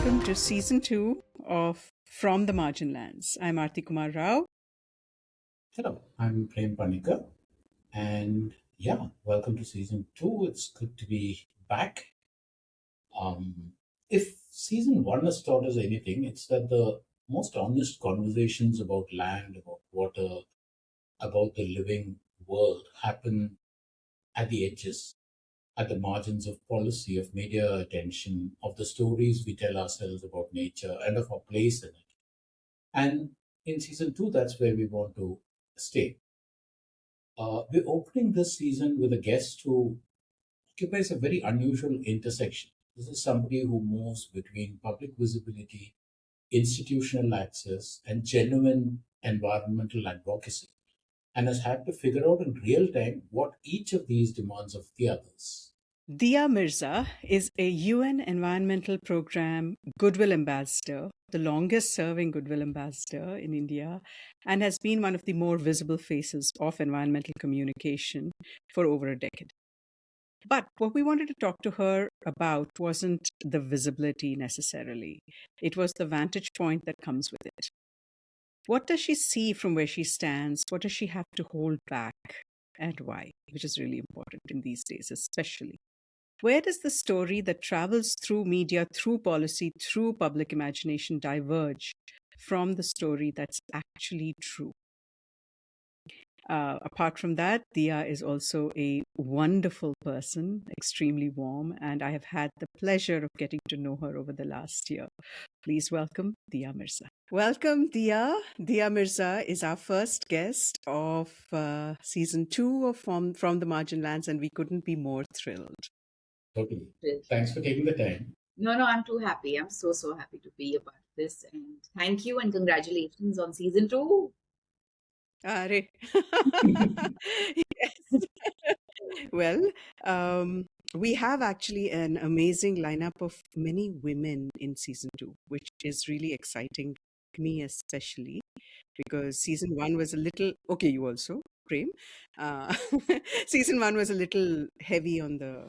welcome to season 2 of From the Margin Lands. I'm Aarti Kumar Rao. Hello, I'm Prem Panikar, and welcome to season 2. It's good to be back. If season 1 has taught us anything, it's that the most honest conversations about land, about water, about the living world happen at the edges, at the margins of policy, of media attention, of the stories we tell ourselves about nature and of our place in it. And in season 2, that's where we want to stay. We're opening this season with a guest who occupies a very unusual intersection. This is somebody who moves between public visibility, institutional access, and genuine environmental advocacy, and has had to figure out in real time what each of these demands of the others. Dia Mirza is a UN Environmental Program Goodwill Ambassador, the longest serving Goodwill Ambassador in India, and has been one of the more visible faces of environmental communication for over a decade. But what we wanted to talk to her about wasn't the visibility necessarily, it was the vantage point that comes with it. What does she see from where she stands? What does she have to hold back? And why? Which is really important in these days, especially. Where does the story that travels through media, through policy, through public imagination diverge from the story that's actually true? Apart from that, Dia is also a wonderful person, extremely warm, and I have had the pleasure of getting to know her over the last year. Please welcome Dia Mirza. Welcome, Dia. Dia Mirza is our first guest of season 2 of From the Margin Lands, and we couldn't be more thrilled. Totally. Thanks for taking the time. No, I'm too happy. I'm so happy to be a part of this. And thank you and congratulations on season 2. Are. Yes. Well, we have actually an amazing lineup of many women in season 2, which is really exciting, me especially, because season 1 was a little, okay, you also, Prem. Season 1 was a little heavy on the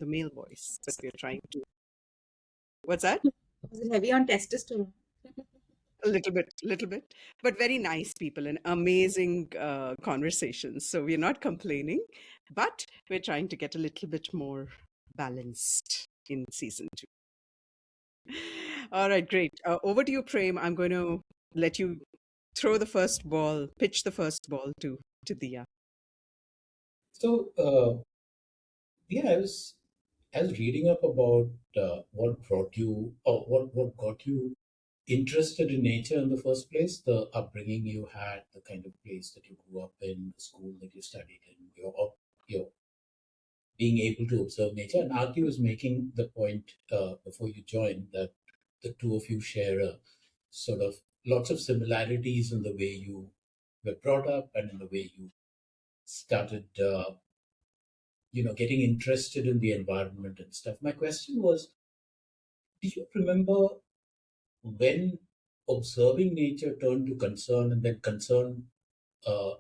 male voice, but we're trying to. What's that? Was it heavy on testosterone? A little bit, but very nice people and amazing conversations. So we're not complaining, but we're trying to get a little bit more balanced in season 2. All right, great. Over to you, Prem. I'm going to let you throw the first ball, pitch the first ball to Dia. So, I was reading up about what brought you, or what got you interested in nature in the first place, the upbringing you had, the kind of place that you grew up in, the school that you studied in, your being able to observe nature. And Aarti was making the point before you joined that the two of you share a sort of lots of similarities in the way you were brought up and in the way you started, getting interested in the environment and stuff. My question was, do you remember when observing nature turned to concern, and then concern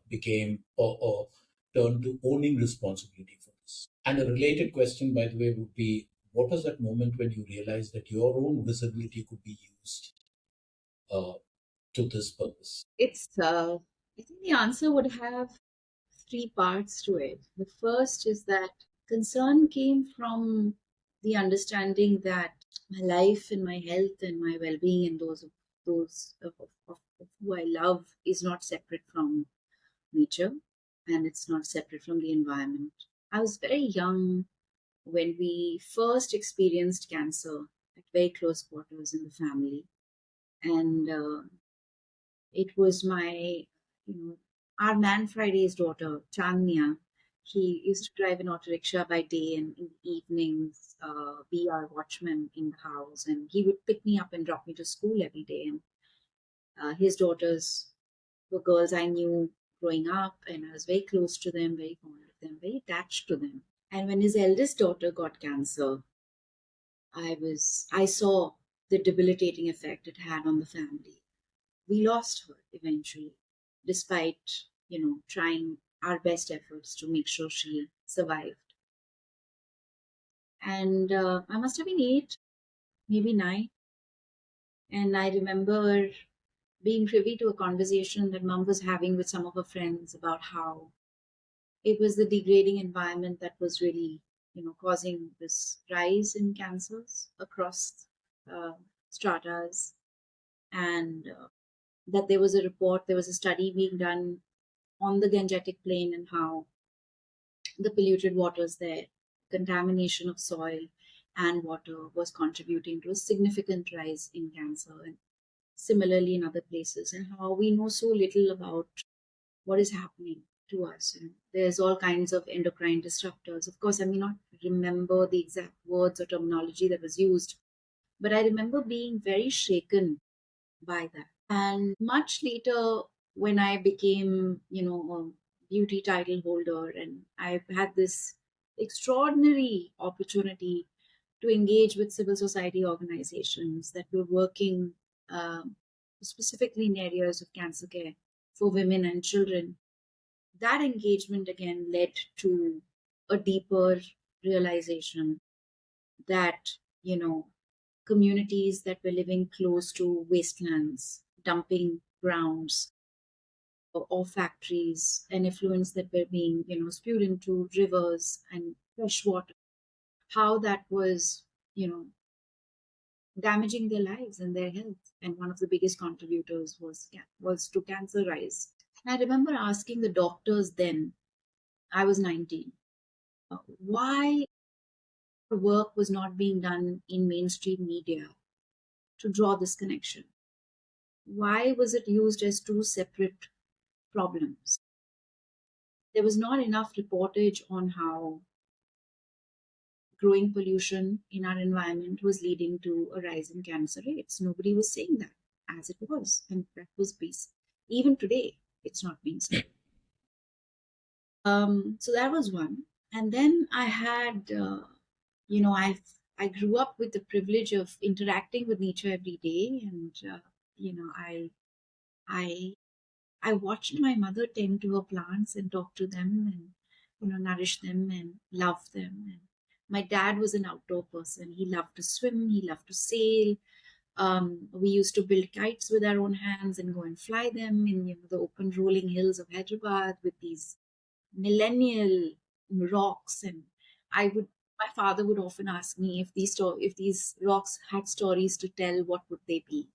became or turned to owning responsibility for this? And a related question, by the way, would be, what was that moment when you realized that your own visibility could be used to this purpose? I think the answer would have 3 parts to it. The first is that concern came from the understanding that my life and my health and my well-being and those of who I love is not separate from nature, and it's not separate from the environment. I was very young when we first experienced cancer at very close quarters in the family, and it was our Man Friday's daughter, Chania. She used to drive an auto rickshaw by day and in the evenings be our watchman in the house. And he would pick me up and drop me to school every day. And his daughters were girls I knew growing up, and I was very close to them, very fond of them, very attached to them. And when his eldest daughter got cancer, I saw the debilitating effect it had on the family. We lost her eventually, despite, trying our best efforts to make sure she survived. And I must have been 8, maybe 9. And I remember being privy to a conversation that mom was having with some of her friends about how it was the degrading environment that was really, causing this rise in cancers across uh, stratas, and that there was a study being done on the Gangetic Plain and how the polluted waters there, contamination of soil and water was contributing to a significant rise in cancer, and similarly in other places, and how we know so little about what is happening to us. And there's all kinds of endocrine disruptors. Of course, I may not remember the exact words or terminology that was used, but I remember being very shaken by that. And much later, when I became, a beauty title holder, and I had this extraordinary opportunity to engage with civil society organizations that were working um, specifically in areas of cancer care for women and children, that engagement again led to a deeper realization that, communities that were living close to wastelands, dumping grounds, or factories, and effluents that were being, spewed into rivers and fresh water, how that was, you know, damaging their lives and their health. And one of the biggest contributors was to cancer rise. And I remember asking the doctors then, I was 19, why work was not being done in mainstream media to draw this connection. Why was it used as two separate problems? There was not enough reportage on how growing pollution in our environment was leading to a rise in cancer rates. Nobody was saying that as it was. And that was based. Even today, it's not being said. So that was one. And then I had, I grew up with the privilege of interacting with nature every day. And, I I watched my mother tend to her plants and talk to them and nourish them and love them. And my dad was an outdoor person. He loved to swim. He loved to sail. We used to build kites with our own hands and go and fly them in the open rolling hills of Hyderabad with these millennial rocks. And my father would often ask me if these rocks had stories to tell, what would they be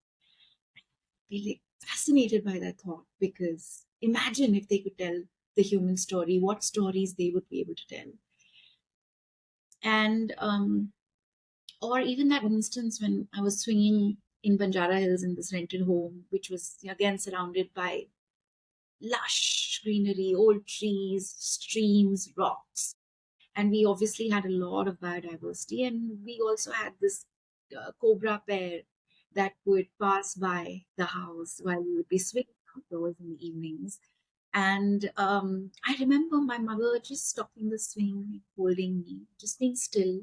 like fascinated by that thought, because imagine if they could tell the human story, what stories they would be able to tell. And or even that instance when I was swinging in Banjara Hills in this rented home, which was again surrounded by lush greenery, old trees, streams, rocks. And we obviously had a lot of biodiversity. And we also had this cobra pair that would pass by the house while we would be swinging outdoors in the evenings. And I remember my mother just stopping the swing, holding me, just being still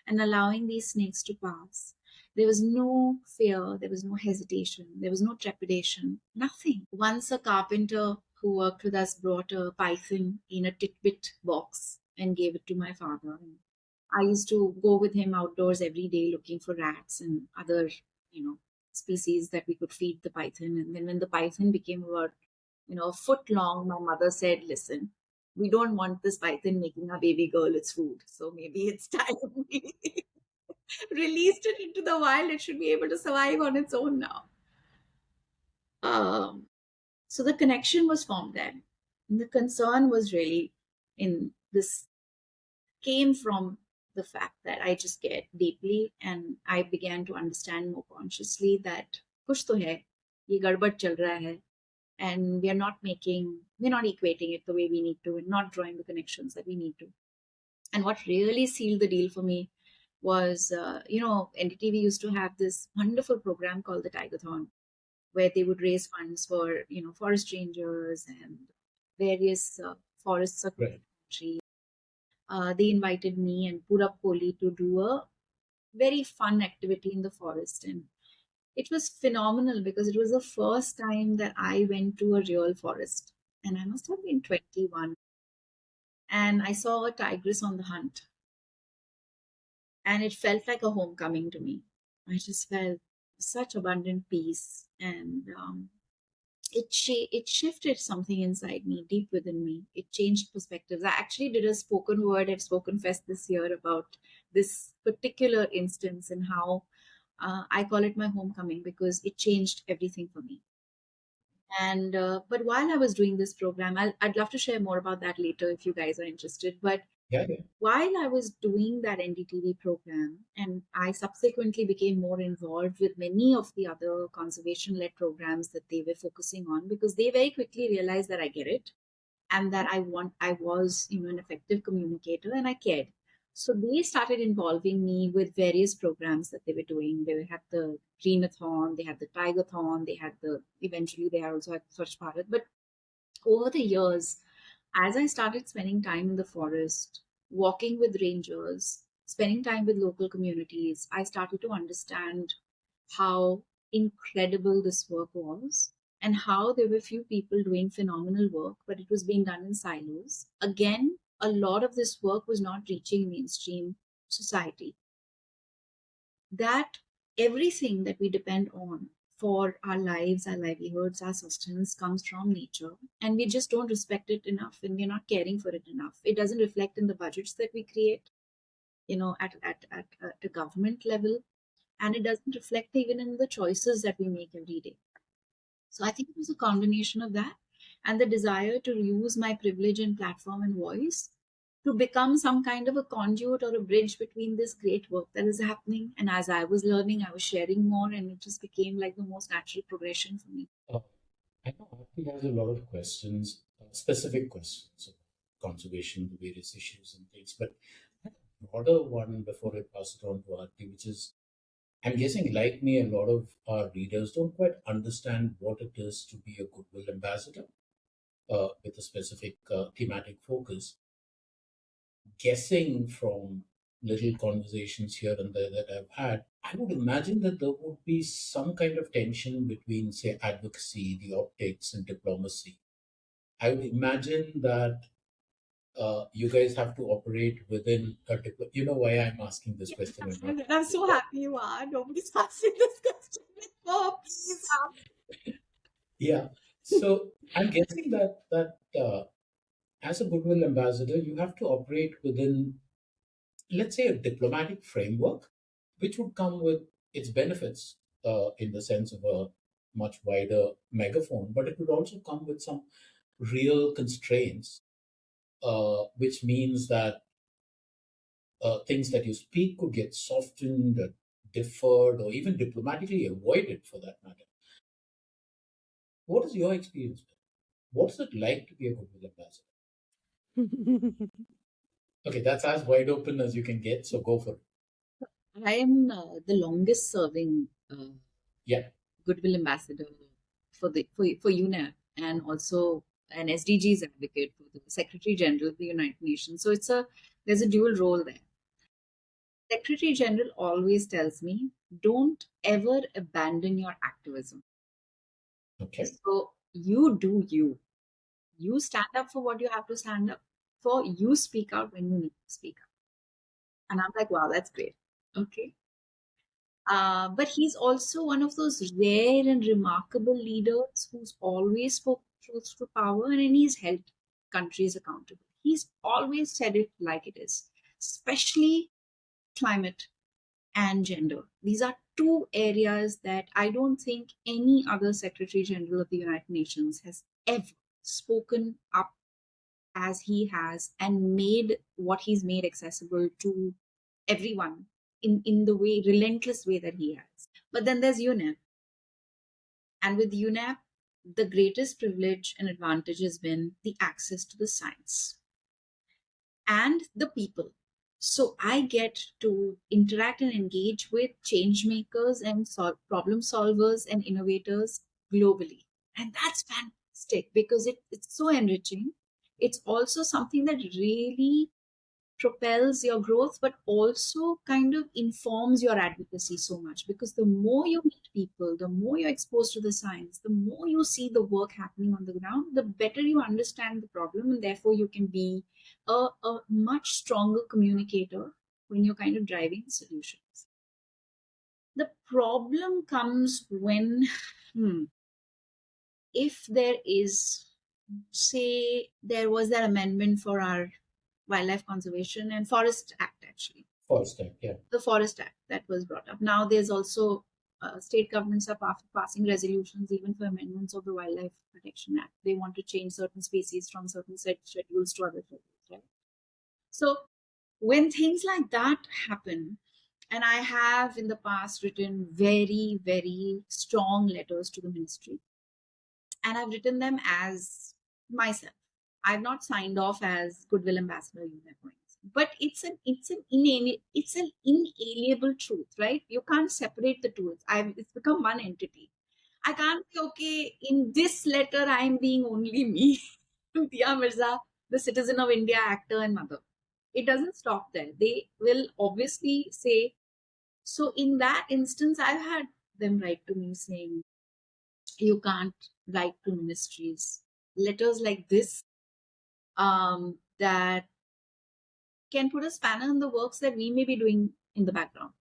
and allowing these snakes to pass. There was no fear, there was no hesitation, there was no trepidation, nothing. Once a carpenter who worked with us brought a python in a titbit box and gave it to my father. And I used to go with him outdoors every day looking for rats and other, species that we could feed the python. And then when the python became about, a foot long, my mother said, listen, we don't want this python making our baby girl its food. So maybe it's time we released it into the wild. It should be able to survive on its own now. Um, so the connection was formed then. And the concern was really in this came from the fact that I just cared deeply, and I began to understand more consciously that kuch to hai, ye gadbad chal raha hai, and we're not equating it the way we need to, and not drawing the connections that we need to. And what really sealed the deal for me was, NDTV used to have this wonderful program called the Tigerthon, where they would raise funds for, forest rangers and various forests across Right. the country. They invited me and Purab Kohli to do a very fun activity in the forest. And it was phenomenal because it was the first time that I went to a real forest. And I must have been 21. And I saw a tigress on the hunt. And it felt like a homecoming to me. I just felt such abundant peace, and it shifted something inside me, deep within me. It changed perspectives. I actually did a spoken word at Spoken Fest this year about this particular instance and how I call it my homecoming because it changed everything for me. And but while I was doing this program, I'd love to share more about that later if you guys are interested. But Yeah, yeah. while I was doing that NDTV program, and I subsequently became more involved with many of the other conservation led programs that they were focusing on, because they very quickly realized that I get it and that I was, an effective communicator and I cared. So they started involving me with various programs that they were doing. They had the Greenathon, they had the Tigerthon, they had eventually they also had Swachh Bharat. But over the years, as I started spending time in the forest, walking with rangers, spending time with local communities, I started to understand how incredible this work was and how there were few people doing phenomenal work, but it was being done in silos. Again, a lot of this work was not reaching mainstream society. That everything that we depend on for our lives, our livelihoods, our sustenance comes from nature, and we just don't respect it enough and we're not caring for it enough. It doesn't reflect in the budgets that we create, at a government level, and it doesn't reflect even in the choices that we make every day. So I think it was a combination of that and the desire to use my privilege and platform and voice to become some kind of a conduit or a bridge between this great work that is happening. And as I was learning, I was sharing more, and it just became like the most natural progression for me. Uh, I know Aarti has a lot of questions, specific questions of conservation, the various issues and things, but I have a broader one before I pass it on to Aarti, which is I'm guessing, like me, a lot of our readers don't quite understand what it is to be a goodwill ambassador with a specific thematic focus. Guessing from little conversations here and there that I've had, I would imagine that there would be some kind of tension between, say, advocacy, the optics, and diplomacy. I would imagine that you guys have to operate within a You know why I'm asking this question or not? I'm so happy you are. Nobody's asking this question before. Please Yeah. So I'm guessing that as a goodwill ambassador, you have to operate within, let's say, a diplomatic framework, which would come with its benefits in the sense of a much wider megaphone, but it would also come with some real constraints, which means that things that you speak could get softened, deferred, or even diplomatically avoided for that matter. What is your experience? What's it like to be a goodwill ambassador? Okay, that's as wide open as you can get, so go for it. I am the longest serving Yeah. Goodwill Ambassador for UNEP, and also an SDGs advocate for the Secretary General of the United Nations. So there's a dual role there. Secretary General always tells me, don't ever abandon your activism. Okay. So you do you. You stand up for what you have to stand up for. You speak out when you need to speak up. And I'm like, wow, that's great. Okay. But he's also one of those rare and remarkable leaders who's always spoken truth to power, and he's held countries accountable. He's always said it like it is, especially climate and gender. These are two areas that I don't think any other Secretary General of the United Nations has ever spoken up as he has and made what he's made accessible to everyone in the relentless way that he has. But then there's UNEP. And with UNEP, the greatest privilege and advantage has been the access to the science and the people. So I get to interact and engage with change makers and problem solvers and innovators globally. And that's fantastic because it's so enriching. It's also something that really propels your growth, but also kind of informs your advocacy so much, because the more you meet people, the more you're exposed to the science, the more you see the work happening on the ground, the better you understand the problem, and therefore you can be a much stronger communicator when you're kind of driving solutions. The problem comes when, if there is, say, there was that amendment for our Wildlife Conservation and Forest Act, actually, First time, yeah. the Forest Act that was brought up. Now there's also state governments are passing resolutions even for amendments of the Wildlife Protection Act. They want to change certain species from certain schedules to other schedules, right? So when things like that happen, and I have in the past written very, very strong letters to the ministry, and I've written them as myself. I've not signed off as Goodwill Ambassador UNEP, but it's an inalienable truth, right? You can't separate the two. It's become one entity. I can't say, okay, in this letter I'm being only me, Tia Mirza, the citizen of India, actor and mother. It doesn't stop there. They will obviously say. So in that instance, I've had them write to me saying, you can't write to ministries letters like this, that can put a spanner in the works that we may be doing in the background.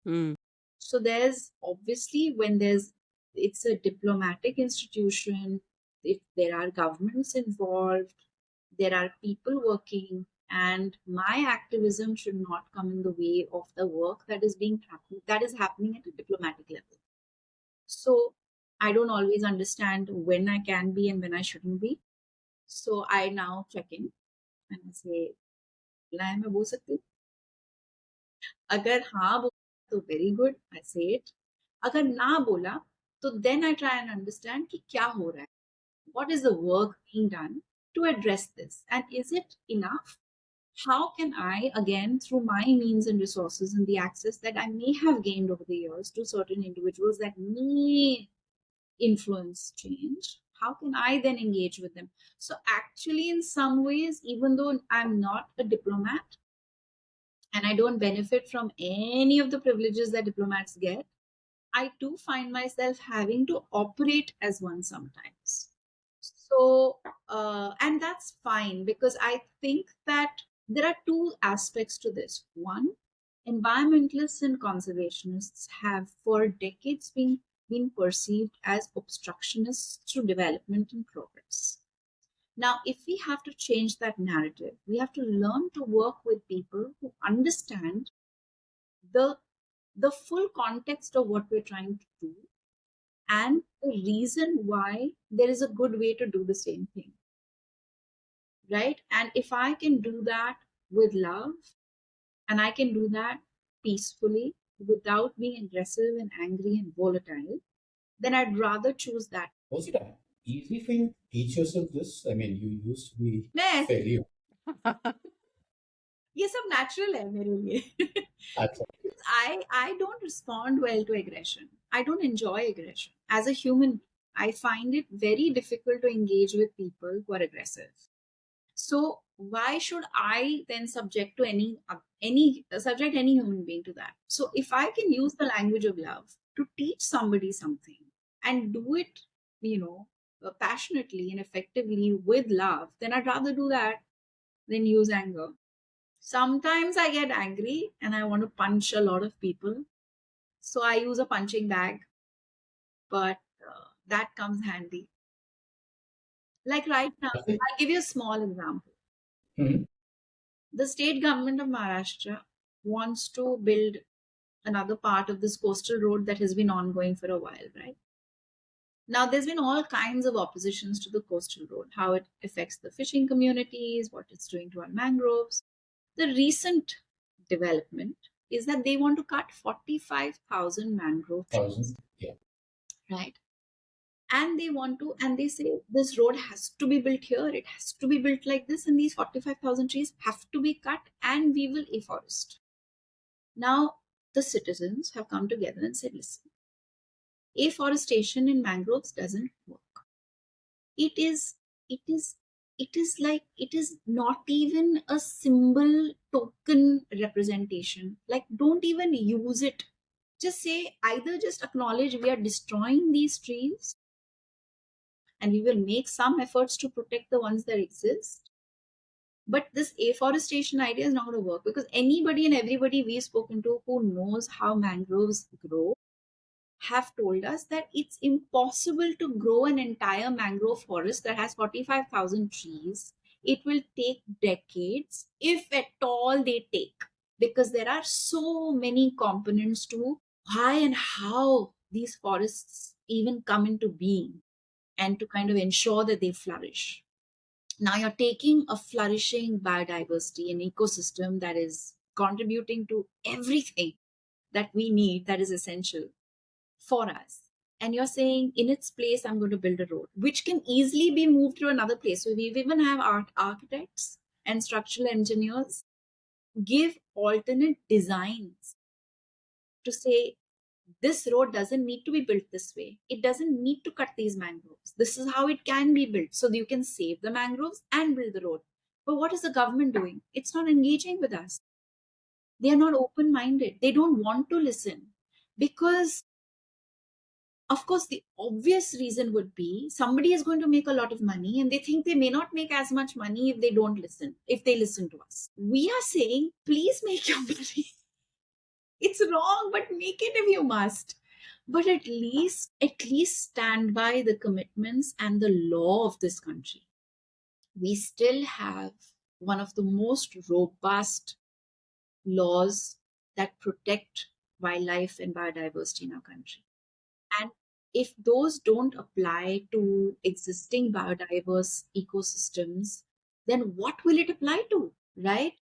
Mm. So there's obviously, when it's a diplomatic institution, if there are governments involved, there are people working, and my activism should not come in the way of the work that is happening at a diplomatic level. So I don't always understand when I can be and when I shouldn't be. So I now check in and I say, "बोलना है मैं बोल सकती हूँ?" अगर हाँ बोला तो वेरी गुड, आई से इट. अगर ना बोला तो then I try and understand कि क्या हो रहा है. What is the work being done to address this? And is it enough? How can I, again, through my means and resources and the access that I may have gained over the years to certain individuals that may influence change, how can I then engage with them? So actually, in some ways, even though I'm not a diplomat and I don't benefit from any of the privileges that diplomats get, I do find myself having to operate as one sometimes. So, and that's fine, because I think that there are two aspects to this. One, environmentalists and conservationists have for decades been perceived as obstructionists to development and progress. Now, if we have to change that narrative, we have to learn to work with people who understand the the full context of what we're trying to do and the reason why there is a good way to do the same thing, right? And if I can do that with love, and I can do that peacefully without being aggressive and angry and volatile, then I'd rather choose that. Was it easy for you to teach yourself this? I mean, you used to be मैं fairly. ये सब natural है मेरे लिए. That's I don't respond well to aggression. I don't enjoy aggression. As a human, I find it very difficult to engage with people who are aggressive. So why should I then subject any human being to that? So if I can use the language of love to teach somebody something and do it, passionately and effectively with love, then I'd rather do that than use anger. Sometimes I get angry and I want to punch a lot of people. So I use a punching bag, but that comes handy. Like right now, it. I'll give you a small example. Mhm. The state government of Maharashtra wants to build another part of this coastal road that has been ongoing for a while, right? Now, there's been all kinds of oppositions to the coastal road, how it affects the fishing communities, what it's doing to our mangroves. The recent development is that they want to cut 45,000 mangrove trees, 1,000. Yeah. right? And they say this road has to be built here, it has to be built like this, and these 45,000 trees have to be cut, and we will afforest. Now, the citizens have come together and said, listen, afforestation in mangroves doesn't work. It is, it is, it is not even a symbol token representation. Like, don't even use it. Just say, either just acknowledge we are destroying these trees and we will make some efforts to protect the ones that exist, But this afforestation idea is not going to work, because anybody and everybody we've spoken to who knows how mangroves grow have told us that it's impossible to grow an entire mangrove forest that has 45,000 trees. It will take decades, if at all they take, because there are so many components to why and how these forests even come into being, and to kind of ensure that they flourish. Now you're taking a flourishing biodiversity, an ecosystem that is contributing to everything that we need, that is essential for us. And you're saying, in its place, I'm going to build a road, which can easily be moved to another place. So we even have architects and structural engineers give alternate designs to say, this road doesn't need to be built this way. It doesn't need to cut these mangroves. This is how it can be built. So that you can save the mangroves and build the road. But what is the government doing? It's not engaging with us. They are not open minded. They don't want to listen, because of course the obvious reason would be somebody is going to make a lot of money, and they think they may not make as much money if they don't listen, if they listen to us. We are saying, please make your money. It's wrong, but make it if you must. But at least stand by the commitments and the law of this country. We still have one of the most robust laws that protect wildlife and biodiversity in our country. And if those don't apply to existing biodiverse ecosystems, then what will it apply to, right?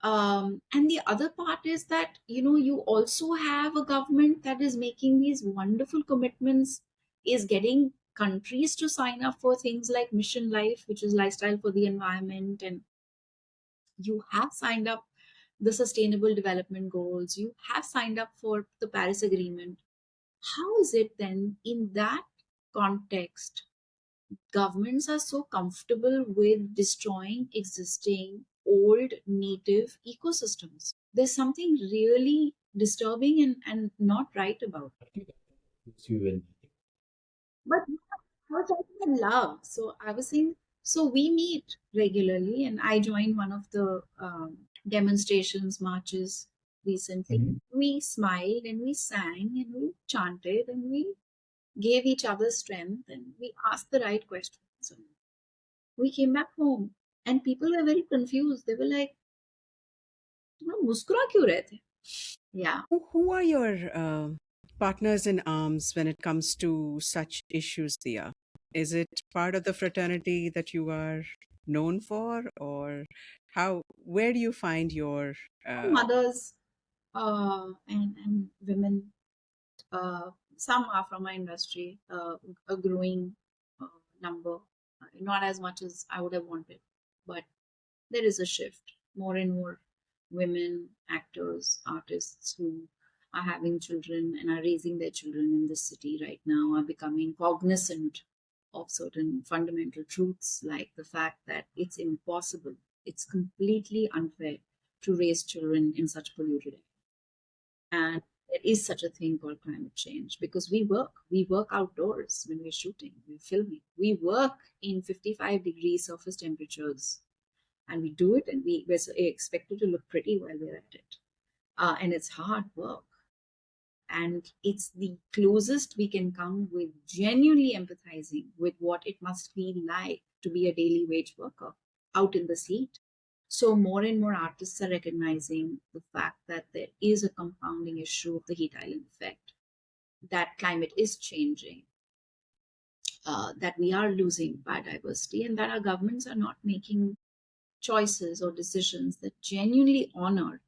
And the other part is that, you also have a government that is making these wonderful commitments, is getting countries to sign up for things like Mission Life, which is lifestyle for the environment, and you have signed up the Sustainable Development Goals, you have signed up for the Paris Agreement. How is it then, in that context, governments are so comfortable with destroying existing old native ecosystems? There's something really disturbing and not right about I it. think that puts you in. But I was talking in love. So I was saying, so we meet regularly, and I joined one of the demonstrations, marches recently. Mhm. We smiled and we sang and we chanted and we gave each other strength, and we asked the right questions. So we came back home, and people were very confused. They were like, "तुम लोग मुस्कुरा क्यों रहे थे?" Yeah. Who are your partners in arms when it comes to such issues, Dia? Is it part of the fraternity that you are known for, or how? Where do you find your? Mothers and women, some are from my industry, a growing number, not as much as I would have wanted, but there is a shift. More and more women, actors, artists who are having children and are raising their children in this city right now are becoming cognizant of certain fundamental truths, like the fact that it's impossible, it's completely unfair to raise children in such polluted air. And there is such a thing called climate change, because we work outdoors when we're shooting, we're filming, we work in 55 degrees surface temperatures, and we do it, and we're expected to look pretty while we're at it. And it's hard work, and it's the closest we can come with genuinely empathizing with what it must feel like to be a daily wage worker out in the heat. So more and more artists are recognizing the fact that there is a compounding issue of the heat island effect, that climate is changing, that we are losing biodiversity, and that our governments are not making choices or decisions that genuinely honor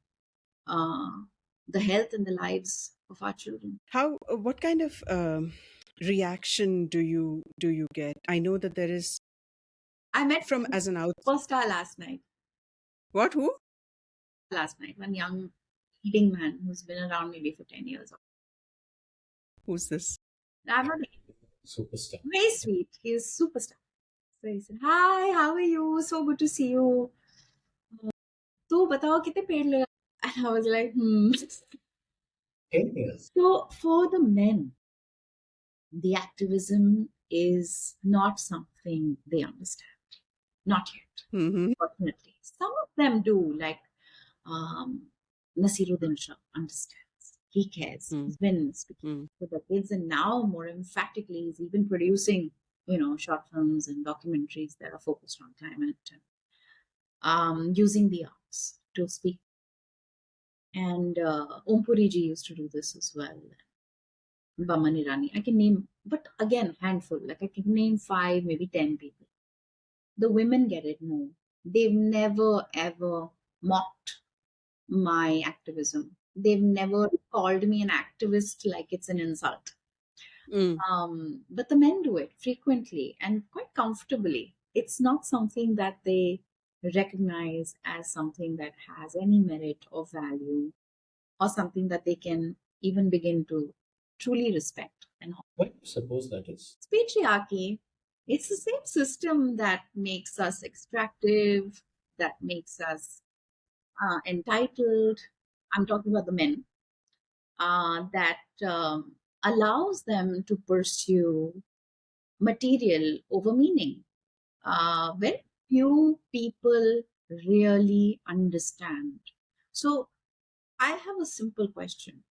uh, the health and the lives of our children. How? What kind of reaction do you get? I know that there is I met from one as an out. superstar last night. What? Who? Last night, one young leading man who's been around maybe for 10 years. Who's this? I'm not Superstar. very sweet. He's superstar. So he said, "Hi, how are you? So good to see you. तो बताओ कितने पेड़ लगा?" And I was like, hmm. 10 years. So for the men, the activism is not something they understand. Not yet, Hmm. fortunately. Some of them do, like Nasiruddin Shah understands. He cares. Mm, He's been speaking mm. for decades, and now more emphatically, he's even producing, short films and documentaries that are focused on climate, using the arts to speak. And Om Puri ji used to do this as well. Bamani Rani. I can name, but again, handful. Like I can name 5, maybe 10 people. The women get it more. They've never ever mocked my activism. They've never called me an activist like it's an insult. Mm. But the men do it frequently and quite comfortably. It's not something that they recognize as something that has any merit or value or something that they can even begin to truly respect and honor. Why do you suppose that is? It's patriarchy. It's the same system that makes us extractive, that makes us entitled. I'm talking about the men, that allows them to pursue material over meaning. Very few people really understand. So, I have a simple question.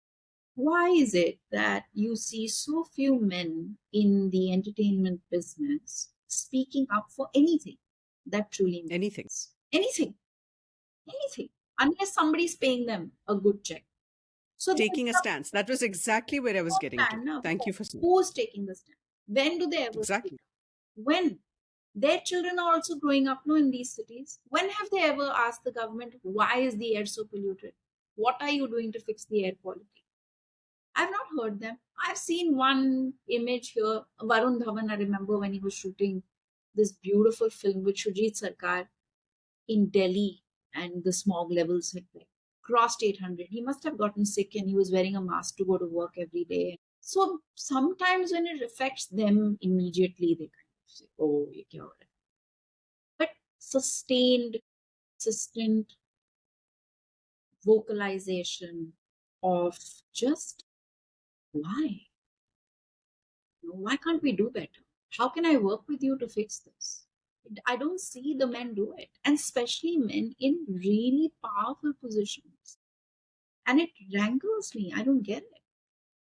Why is it that you see so few men in the entertainment business speaking up for anything that truly Anything. matters? Anything, anything, unless somebody's paying them a good check. So there's Taking a stance. That was exactly where I was no getting to. stand now. Thank you for saying. Who's taking the stand? When do they ever speak Exactly. up? When? Their children are also growing up now in these cities. When have they ever asked the government, why is the air so polluted? What are you doing to fix the air quality? I've not heard them. I've seen one image here. Varun Dhawan, I remember when he was shooting this beautiful film with Shujit Sarkar in Delhi, and the smog levels had like crossed 800. He must have gotten sick and he was wearing a mask to go to work every day. So sometimes when it affects them immediately, they kind of say, oh, ye kya ho raha hai?" But sustained, consistent vocalization of just why? Why can't we do better? How can I work with you to fix this? I don't see the men do it, and especially men in really powerful positions. And it rankles me. I don't get it.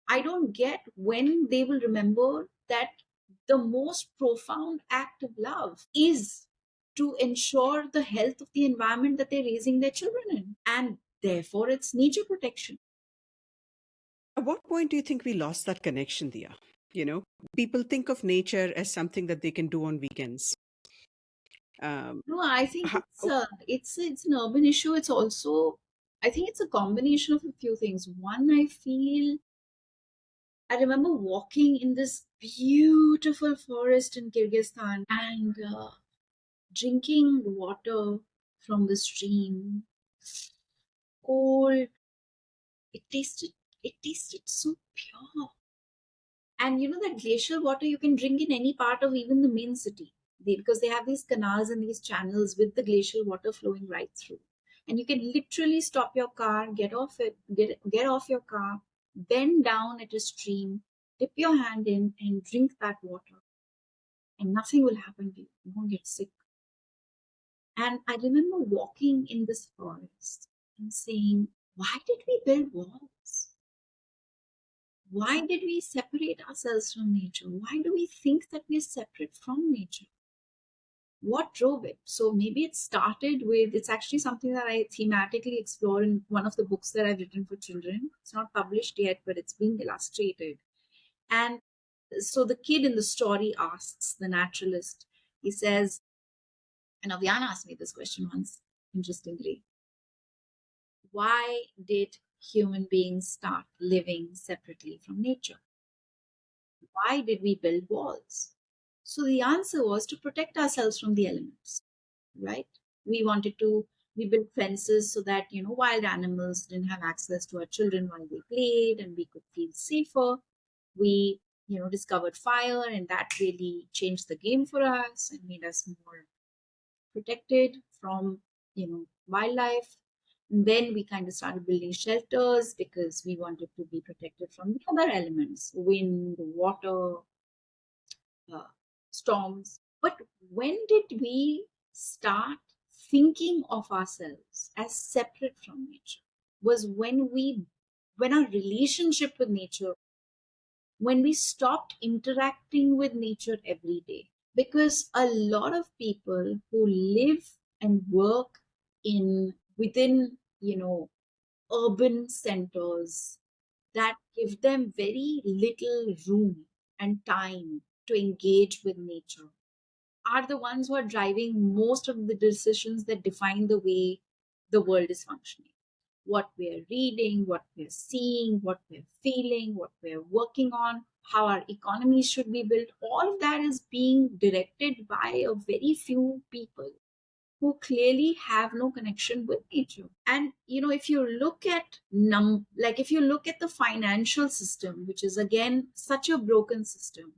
I don't get when they will remember that the most profound act of love is to ensure the health of the environment that they're raising their children in. And therefore, it's nature protection. At what point do you think we lost that connection, Dia? You know, people think of nature as something that they can do on weekends. No, I think How, it's an urban issue. It's also, I think it's a combination of a few things. One, I remember walking in this beautiful forest in Kyrgyzstan and drinking water from the stream, cold. It tasted, it tasted so pure. And that glacial water you can drink in any part of even the main city, because they have these canals and these channels with the glacial water flowing right through. And you can literally stop your car, get off your car, bend down at a stream, dip your hand in, and drink that water, and nothing will happen to you. You won't get sick. And I remember walking in this forest and saying, why did we build walls? Why did we separate ourselves from nature? Why do we think that we're separate from nature? What drove it? So maybe it started with, it's actually something that I thematically explore in one of the books that I've written for children. It's not published yet, but it's being illustrated. And so the kid in the story asks the naturalist, he says, and Avian asked me this question once, interestingly, why did human beings start living separately from nature? Why did we build walls? So the answer was to protect ourselves from the elements, right? We built fences so that, wild animals didn't have access to our children while they played and we could feel safer. We, discovered fire, and that really changed the game for us and made us more protected from, wildlife. And then we kind of started building shelters because we wanted to be protected from the other elements, wind, water, uh, storms. But when did we start thinking of ourselves as separate from nature was when our relationship with nature, when we stopped interacting with nature every day. Because a lot of people who live and work in within, urban centers that give them very little room and time to engage with nature are the ones who are driving most of the decisions that define the way the world is functioning. What we're reading, what we're seeing, what we're feeling, what we're working on, how our economies should be built, all of that is being directed by a very few people who clearly have no connection with nature. And if you look at if you look at the financial system, which is again such a broken system,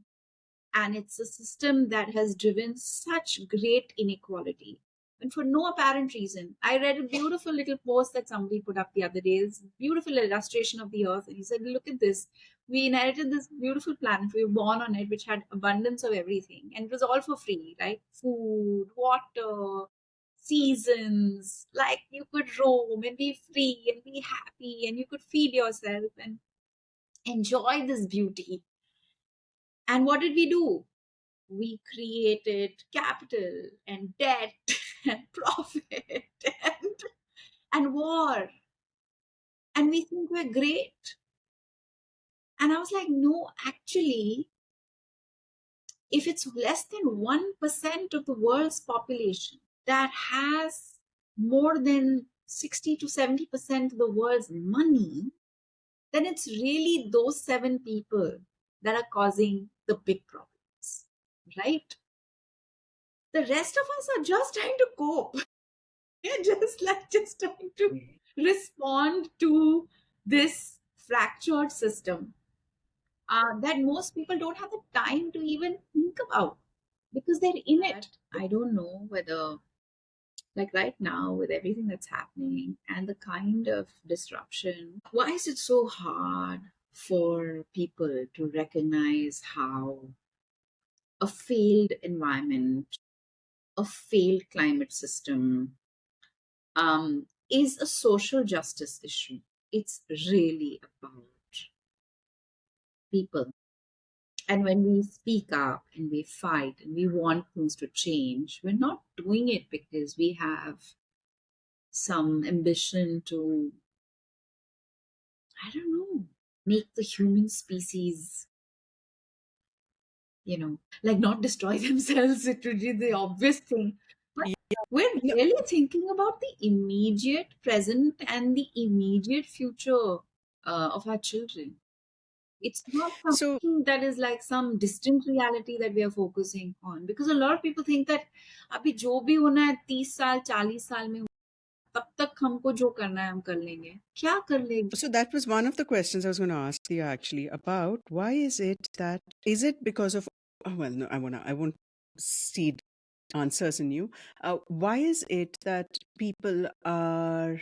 and it's a system that has driven such great inequality. And for no apparent reason, I read a beautiful little post that somebody put up the other day. It's a beautiful illustration of the earth. And he said, look at this. We inherited this beautiful planet. We were born on it, which had abundance of everything. And it was all for free, right? Food, water, seasons. Like you could roam and be free and be happy and you could feed yourself and enjoy this beauty. And what did we do? We created capital and debt and profit and war. And we think we're great. And I was like, no, actually, if it's less than 1% of the world's population that has more than 60 to 70% of the world's money, then it's really those 7 people that are causing the big problems, right? The rest of us are just trying to cope. We're just trying to respond to this fractured system that most people don't have the time to even think about because they're in it. I don't know whether, like right now, with everything that's happening and the kind of disruption, why is it so hard for people to recognize how a failed environment, a failed climate system, is a social justice issue? It's really about people. And when we speak up and we fight and we want things to change, we're not doing it because we have some ambition to, I don't know, make the human species, like not destroy themselves. It would be the obvious thing. But we're No, really thinking about the immediate present and the immediate future of our children. It's not so something that is like some distant reality that we are focusing on, because a lot of people think that अभी जो भी होना है 30 साल 40 साल में तब तक हमको जो करना है हम कर लेंगे. क्या कर लेंगे? So that was one of the questions I was going to ask you actually about why is it because of well no I won't seed answers in you. Why is it that people are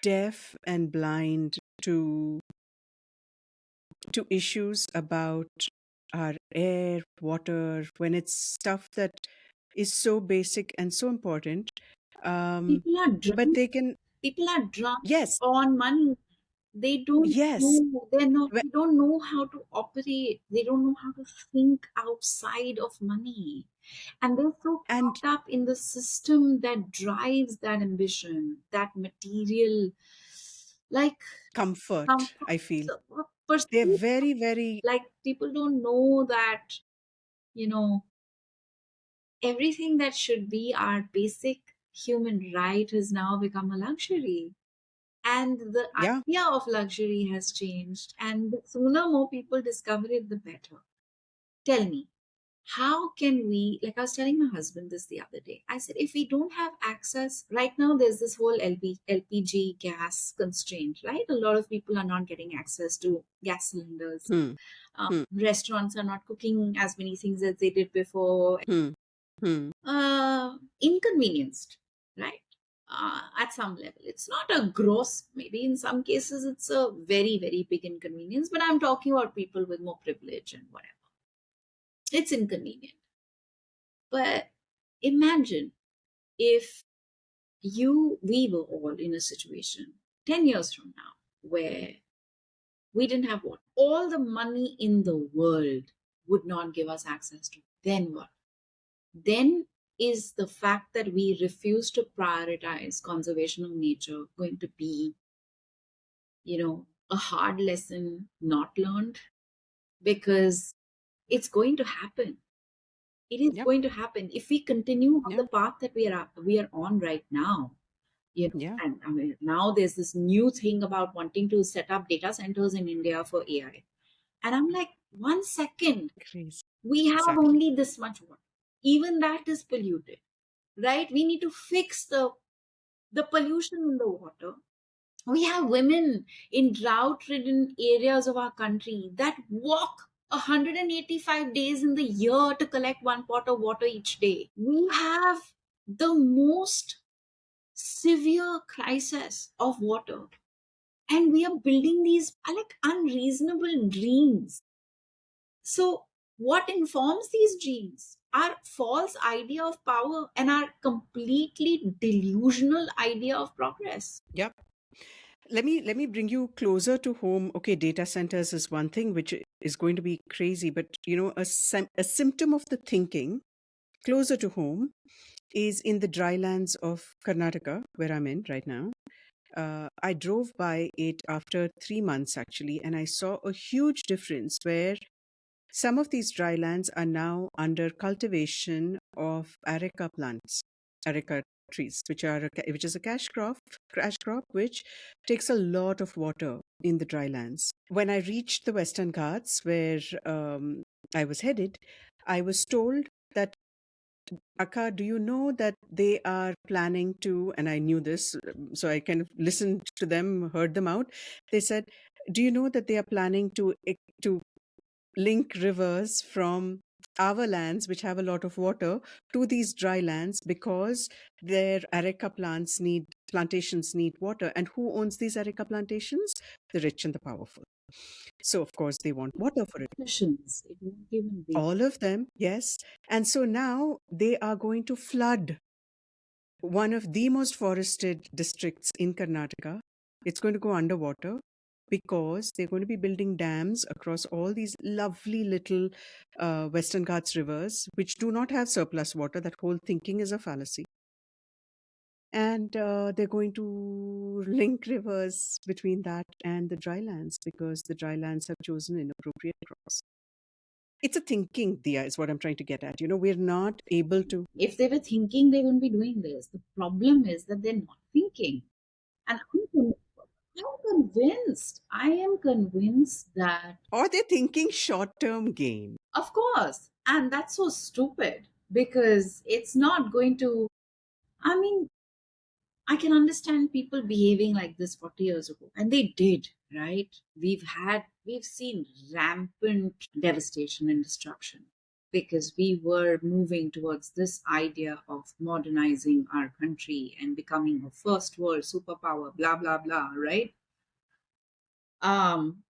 deaf and blind to issues about our air, water, when it's stuff that is so basic and so important? People are But drunk. they can, People are drunk yes, on money. They don't yes, know. They're not. wh- They don't know how to operate. They don't know how to think outside of money, and they're so and caught up in the system that drives that ambition, that material, like comfort, comfort, I feel. They're perceived. very, very, Like people don't know that you know everything that should be our basic human right has now become a luxury, and the yeah. idea of luxury has changed, and the sooner more people discover it, the better. Tell me, how can we, like I was telling my husband this the other day, I said, if we don't have access right now, there's this whole LPG gas constraint, right? A lot of people are not getting access to gas cylinders. Hmm, hmm, Restaurants are not cooking as many things as they did before. hmm, hmm. Inconvenienced, right? At some level. It's not a gross, maybe in some cases it's a very, very big inconvenience, but I'm talking about people with more privilege and whatever. It's inconvenient. But imagine if we were all in a situation 10 years from now where we didn't have what? All the money in the world would not give us access to. Then what? Then is the fact that we refuse to prioritize conservation of nature going to be, a hard lesson not learned? Because it's going to happen. It is Yep. going to happen if we continue on Yeah. the path that we are on right now. Yeah. And I mean, now there's this new thing about wanting to set up data centers in India for AI. And I'm like, 1 second, Crazy. we have Exactly. only this much water. Even that is polluted, right? We need to fix the pollution in the water. We have women in drought ridden areas of our country that walk 185 days in the year to collect 1 pot of water each day. We have the most severe crisis of water, and we are building these like unreasonable dreams. So what informs these dreams? Our false idea of power and our completely delusional idea of progress. Yep. Let me bring you closer to home. Okay, data centers is one thing which is going to be crazy, but a symptom of the thinking closer to home is in the drylands of Karnataka, where I'm in right now. I drove by it after 3 months actually, and I saw a huge difference where some of these drylands are now under cultivation of areca plants, areca trees, which is a cash crop, which takes a lot of water in the drylands. When I reached the Western Ghats, where I was headed, I was told that, Akka, do you know that they are planning to, and I knew this, so I kind of listened to them, heard them out. They said, do you know that they are planning to link rivers from our lands, which have a lot of water, to these dry lands because their areca plantations need water. And who owns these areca plantations? The rich and the powerful. So, of course, they want water for it. Politicians, it won't even be. All of them, yes. And so now they are going to flood one of the most forested districts in Karnataka. It's going to go underwater because they're going to be building dams across all these lovely little Western Ghats rivers, which do not have surplus water. That whole thinking is a fallacy. And they're going to link rivers between that and the drylands because the drylands have chosen inappropriate crops. It's a thinking, Dia, is what I'm trying to get at. We're not able to, If they were thinking, they wouldn't be doing this. The problem is that they're not thinking. And I am convinced that, or they're thinking short term gain. of course, and that's so stupid because it's not going to, I mean, I can understand people behaving like this 40 years ago, and they did, right? We've seen rampant devastation and destruction because we were moving towards this idea of modernizing our country and becoming a first world superpower, blah, blah, blah, right? Um,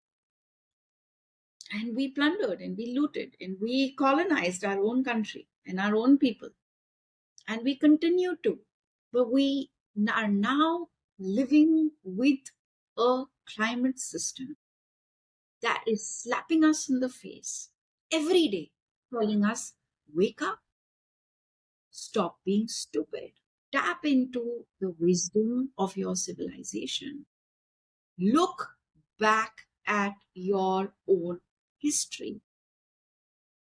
and we plundered and we looted and we colonized our own country and our own people, and we continue to. But we are now living with a climate system that is slapping us in the face every day, telling us, wake up, stop being stupid, tap into the wisdom of your civilization, look back at your own history.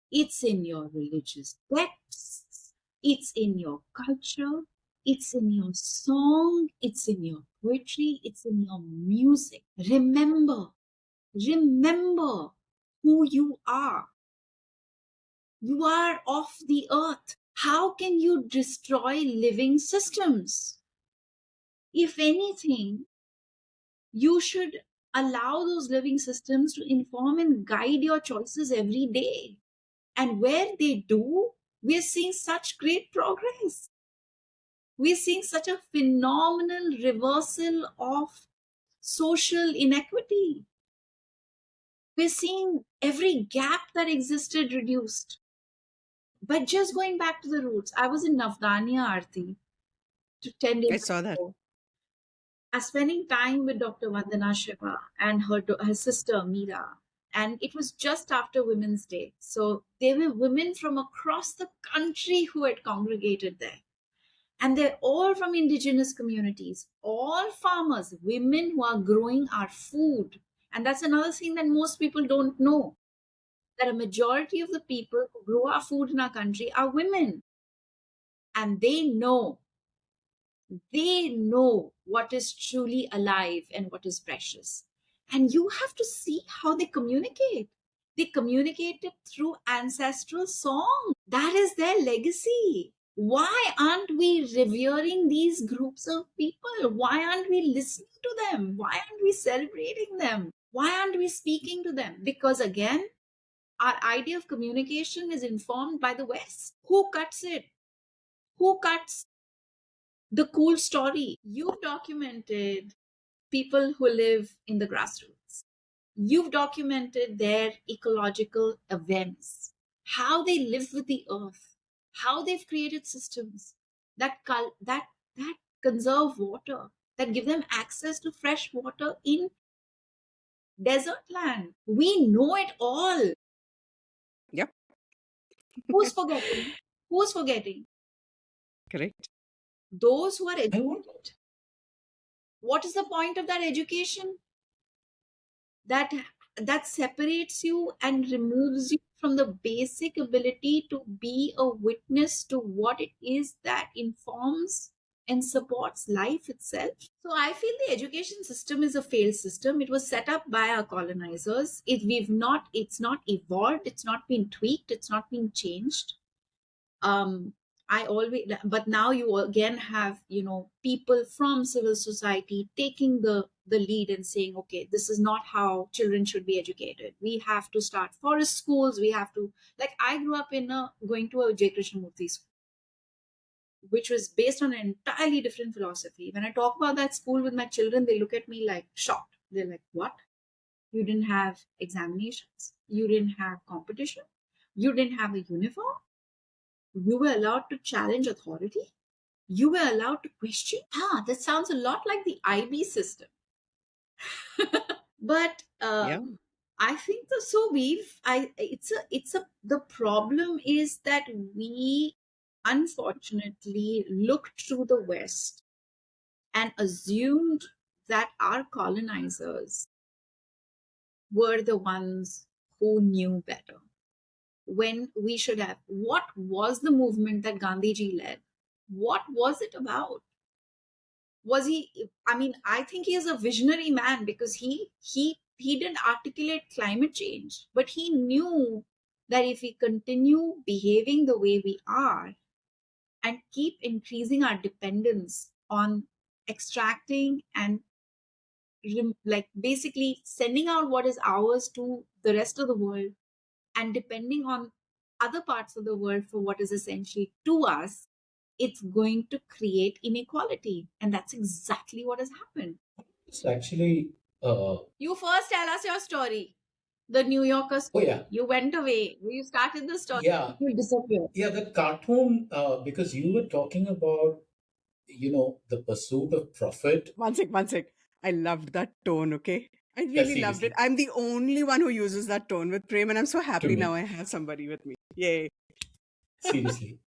It's in your religious texts, it's in your culture, it's in your song, it's in your poetry, it's in your music. Remember who you are. You are of the earth. How can you destroy living systems? If anything, you should allow those living systems to inform and guide your choices every day. And where they do, we're seeing such great progress. We're seeing such a phenomenal reversal of social inequity. We're seeing every gap that existed reduced. But just going back to the roots, I was in Navdanya Aarti 10 I days saw that. ago, are spending time with Dr. Vandana Shiva and her sister Meera. And it was just after Women's Day. So there were women from across the country who had congregated there. And they're all from indigenous communities, all farmers, women who are growing our food. And that's another thing that most people don't know, that a majority of the people who grow our food in our country are women. And they know what is truly alive and what is precious. And you have to see how they communicate. They communicate it through ancestral song. That is their legacy. Why aren't we revering these groups of people? Why aren't we listening to them? Why aren't we celebrating them? Why aren't we speaking to them? Because again, our idea of communication is informed by the West. Who cuts it? Who cuts the cool story? You've documented people who live in the grassroots. You've documented their ecological events, how they live with the earth, how they've created systems that conserve water, that give them access to fresh water in desert land. We know it all. Yep. Who's forgetting? Who's forgetting? Correct. Those who are I want educated. What is the point of that education? That separates you and removes you from the basic ability to be a witness to what it is that informs and supports life itself. So I feel the education system is a failed system. It was set up by our colonizers. It's not evolved, it's not been tweaked, it's not been changed. But now you again have, people from civil society taking the lead and saying, okay, this is not how children should be educated. We have to start forest schools. We have to, like, I grew up going to a J Krishnamurti school, which was based on an entirely different philosophy. When I talk about that school with my children, they look at me like shocked. They're like, what? You didn't have examinations, you didn't have competition, you didn't have a uniform, you were allowed to challenge authority, you were allowed to question. That sounds a lot like the IB system. But Yeah. I think so the problem is that we unfortunately looked to the West and assumed that our colonizers were the ones who knew better, when we should have. What was the movement that Gandhiji led? What was it about? Was he, I mean, I think he is a visionary man, because he didn't articulate climate change, but he knew that if we continue behaving the way we are and keep increasing our dependence on extracting and like basically sending out what is ours to the rest of the world and depending on other parts of the world for what is essential to us, it's going to create inequality. And that's exactly what has happened. it's actually You first tell us your story. The New Yorker oh story. yeah, You went away. You started the story. yeah, You disappeared. yeah, that cartoon, because you were talking about, the pursuit of profit. One sec. I loved that tone, okay? I Yeah, really loved it. seriously, I'm the only one who uses that tone with Prem, and I'm so to happy now me, I have somebody with me. Yay. seriously.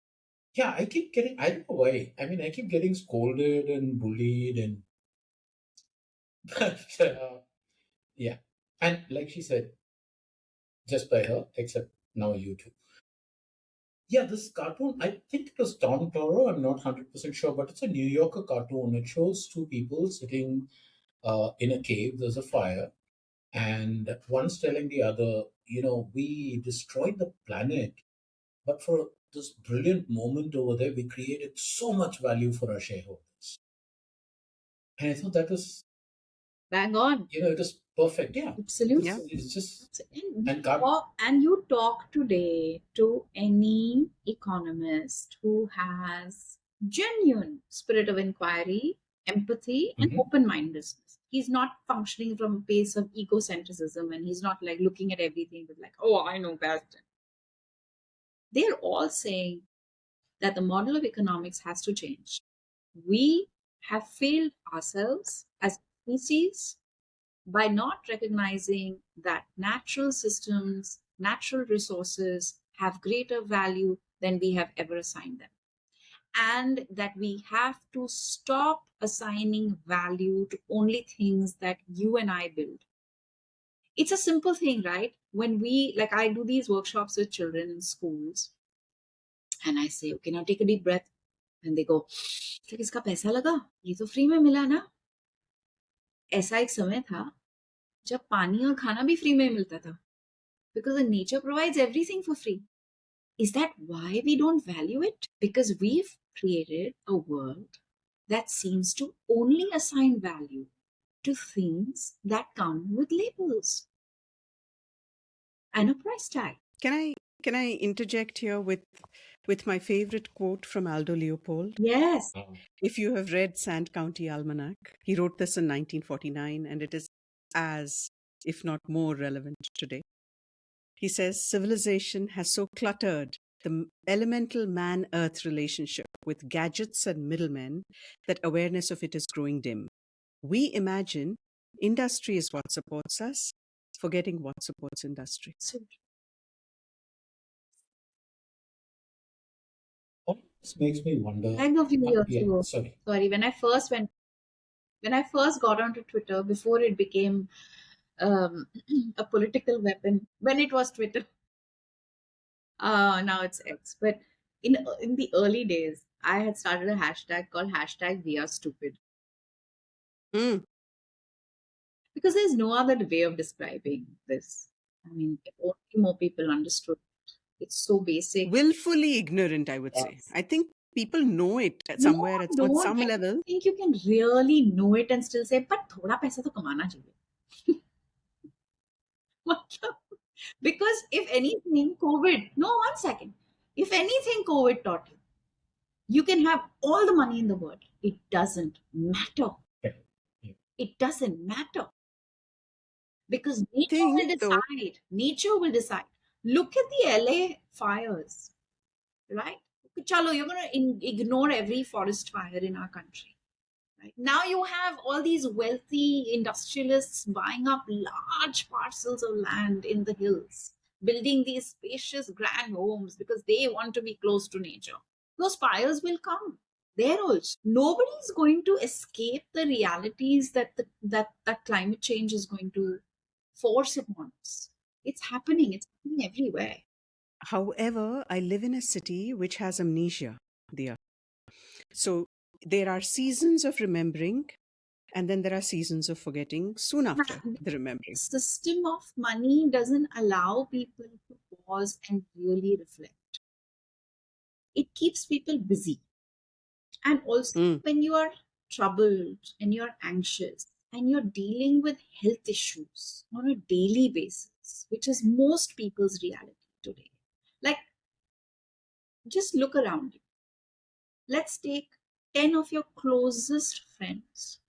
Yeah, I don't know why. I mean, I keep getting scolded and bullied, and but, yeah. And like she said, just by her, except now you too. Yeah, this cartoon, I think it was Tom Toro, I'm not 100% sure, but it's a New Yorker cartoon. It shows two people sitting in a cave, there's a fire, and one's telling the other, we destroyed the planet, but for this brilliant moment over there, we created so much value for our shareholders. And I thought that was, Bang on. it was perfect. Yeah, Yeah. Absolutely. it's just, And and God, you talk today to any economist who has genuine spirit of inquiry, empathy, and Mhm. open-mindedness. He's not functioning from a place of egocentrism, and he's not like looking at everything with like, oh, I know best. They're all saying that the model of economics has to change. We have failed ourselves as a species by not recognizing that natural systems, natural resources have greater value than we have ever assigned them. And that we have to stop assigning value to only things that you and I build. It's a simple thing, right? When we, like, I do these workshops with children in schools, and I say, okay, now take a deep breath. And they go, तो किसका पैसा लगा? ये तो free में मिला ना. ऐसा एक समय था जब पानी और खाना भी फ्री में मिलता था. Because the nature provides everything for free. Is that why we don't value it? Because we've created a world that seems to only assign value to things that come with labels and a price tag. Can I interject here with my favorite quote from Aldo Leopold? Yes. If you have read Sand County Almanac, he wrote this in 1949, and it is as, if not more, relevant today. He says, civilization has so cluttered the elemental man-earth relationship with gadgets and middlemen that awareness of it is growing dim. We imagine industry is what supports us, forgetting what supports industry. So This makes me wonder. like a few years Yeah, ago. sorry. Sorry, when I first got onto Twitter before it became a political weapon, when it was Twitter, now it's X. But in the early days, I had started a hashtag called hashtag We Are Stupid, Mm. because there's no other way of describing this. I mean, if only more people understood. It's so basic. Willfully ignorant, I would say. Yes. I think people know it No, somewhere on don't. some I level. think you can really know it and still say, but thoda paisa to kamana chahiye. Because if anything, COVID, no, 1 second. If anything, COVID taught you, you can have all the money in the world. It doesn't matter. Yeah. It doesn't matter. Because nature will Think though, decide. Nature will decide. Look at the LA fires, right? Chalo, you're going to ignore every forest fire in our country. Right? Now you have all these wealthy industrialists buying up large parcels of land in the hills, building these spacious grand homes because they want to be close to nature. Those fires will come there also. Nobody is going to escape the realities that climate change is going to force upon us. It's happening. It's happening everywhere. however, I live in a city which has amnesia, Dia. So there are seasons of remembering, and then there are seasons of forgetting soon after the remembering. System of money doesn't allow people to pause and really reflect. It keeps people busy. And also, Mm. when you are troubled and you're anxious and you're dealing with health issues on a daily basis, which is most people's reality today, like, just look around you. Let's take 10 of your closest friends.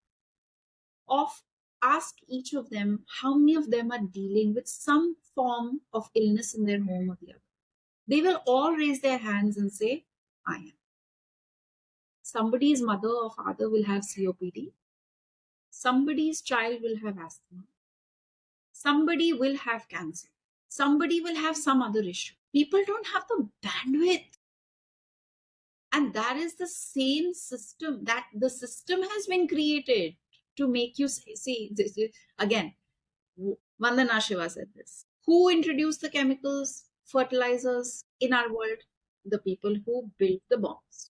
Ask each of them how many of them are dealing with some form of illness in their home or the other. They will all raise their hands and say, I am. Somebody's mother or father will have COPD. Somebody's child will have asthma. Somebody will have cancer. Somebody will have some other issue. People don't have the bandwidth. And that is the same system, that the system has been created to make you see this, again. Vandana Shiva said this. Who introduced the chemicals, fertilizers in our world? The people who built the bombs.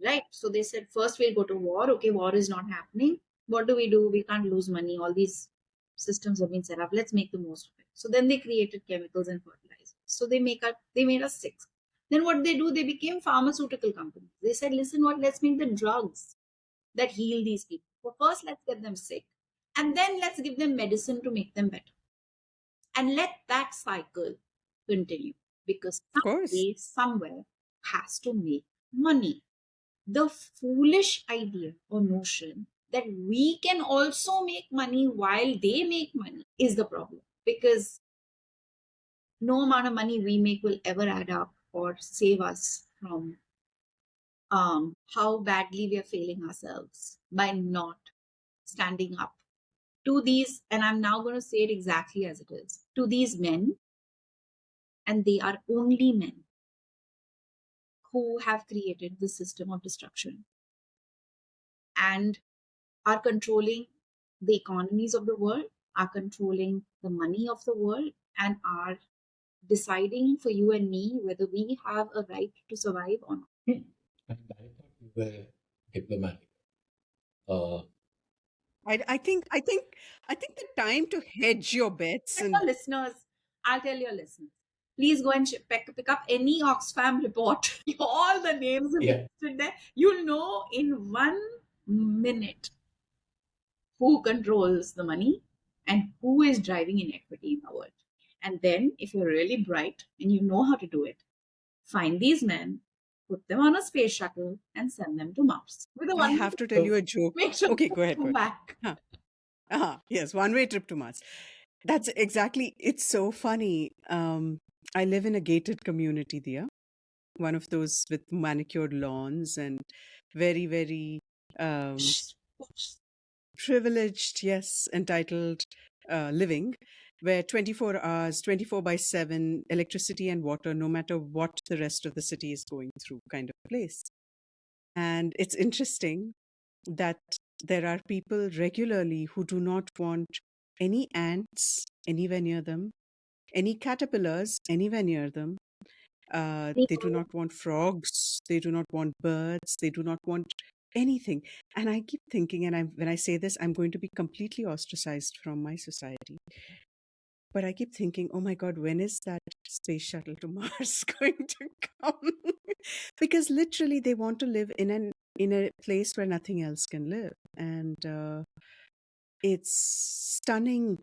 Right? So they said, first we'll go to war. Okay, war is not happening. What do? We can't lose money. All these systems have been set up. Let's make the most of it. So then they created chemicals and fertilizers. So they made us sick. Then what they do? They became pharmaceutical companies. They said, listen, let's make the drugs that heal these people. So first, let's get them sick. And then let's give them medicine to make them better. And let that cycle continue. Because Of course. somebody, somewhere, has to make money. The foolish idea or notion that we can also make money while they make money is the problem. Because no amount of money we make will ever add up or save us from how badly we are failing ourselves by not standing up to these, and I'm now going to say it exactly as it is, to these men, and they are only men who have created the system of destruction and are controlling the economies of the world, are controlling the money of the world, and are deciding for you and me whether we have a right to survive or not. And I thought you were diplomatic. Uh, I think the time to hedge your bets Tell and your listeners, I'll tell your listeners. Please go and pick up any Oxfam report. All the names are yeah, listed there. You'll know in 1 minute who controls the money and who is driving inequity in our world. And then, if you're really bright and you know how to do it, find these men, put them on a space shuttle, and send them to Mars with a I one. have to tell you so a joke. Make sure Okay, they go ahead, go come ahead. back. Huh. Yes, one-way trip to Mars. That's exactly, it's so funny. I live in a gated community there, one of those with manicured lawns and very, very privileged, yes, entitled living, where 24 hours, 24 by 7, electricity and water, no matter what the rest of the city is going through, kind of place. And it's interesting that there are people regularly who do not want any ants anywhere near them, any caterpillars anywhere near them. They do not want frogs. They do not want birds. They do not want anything. And I keep thinking, and when I say this, I'm going to be completely ostracized from my society. But I keep thinking, oh my God, when is that space shuttle to Mars going to come? Because literally, they want to live in a place where nothing else can live, and it's stunning.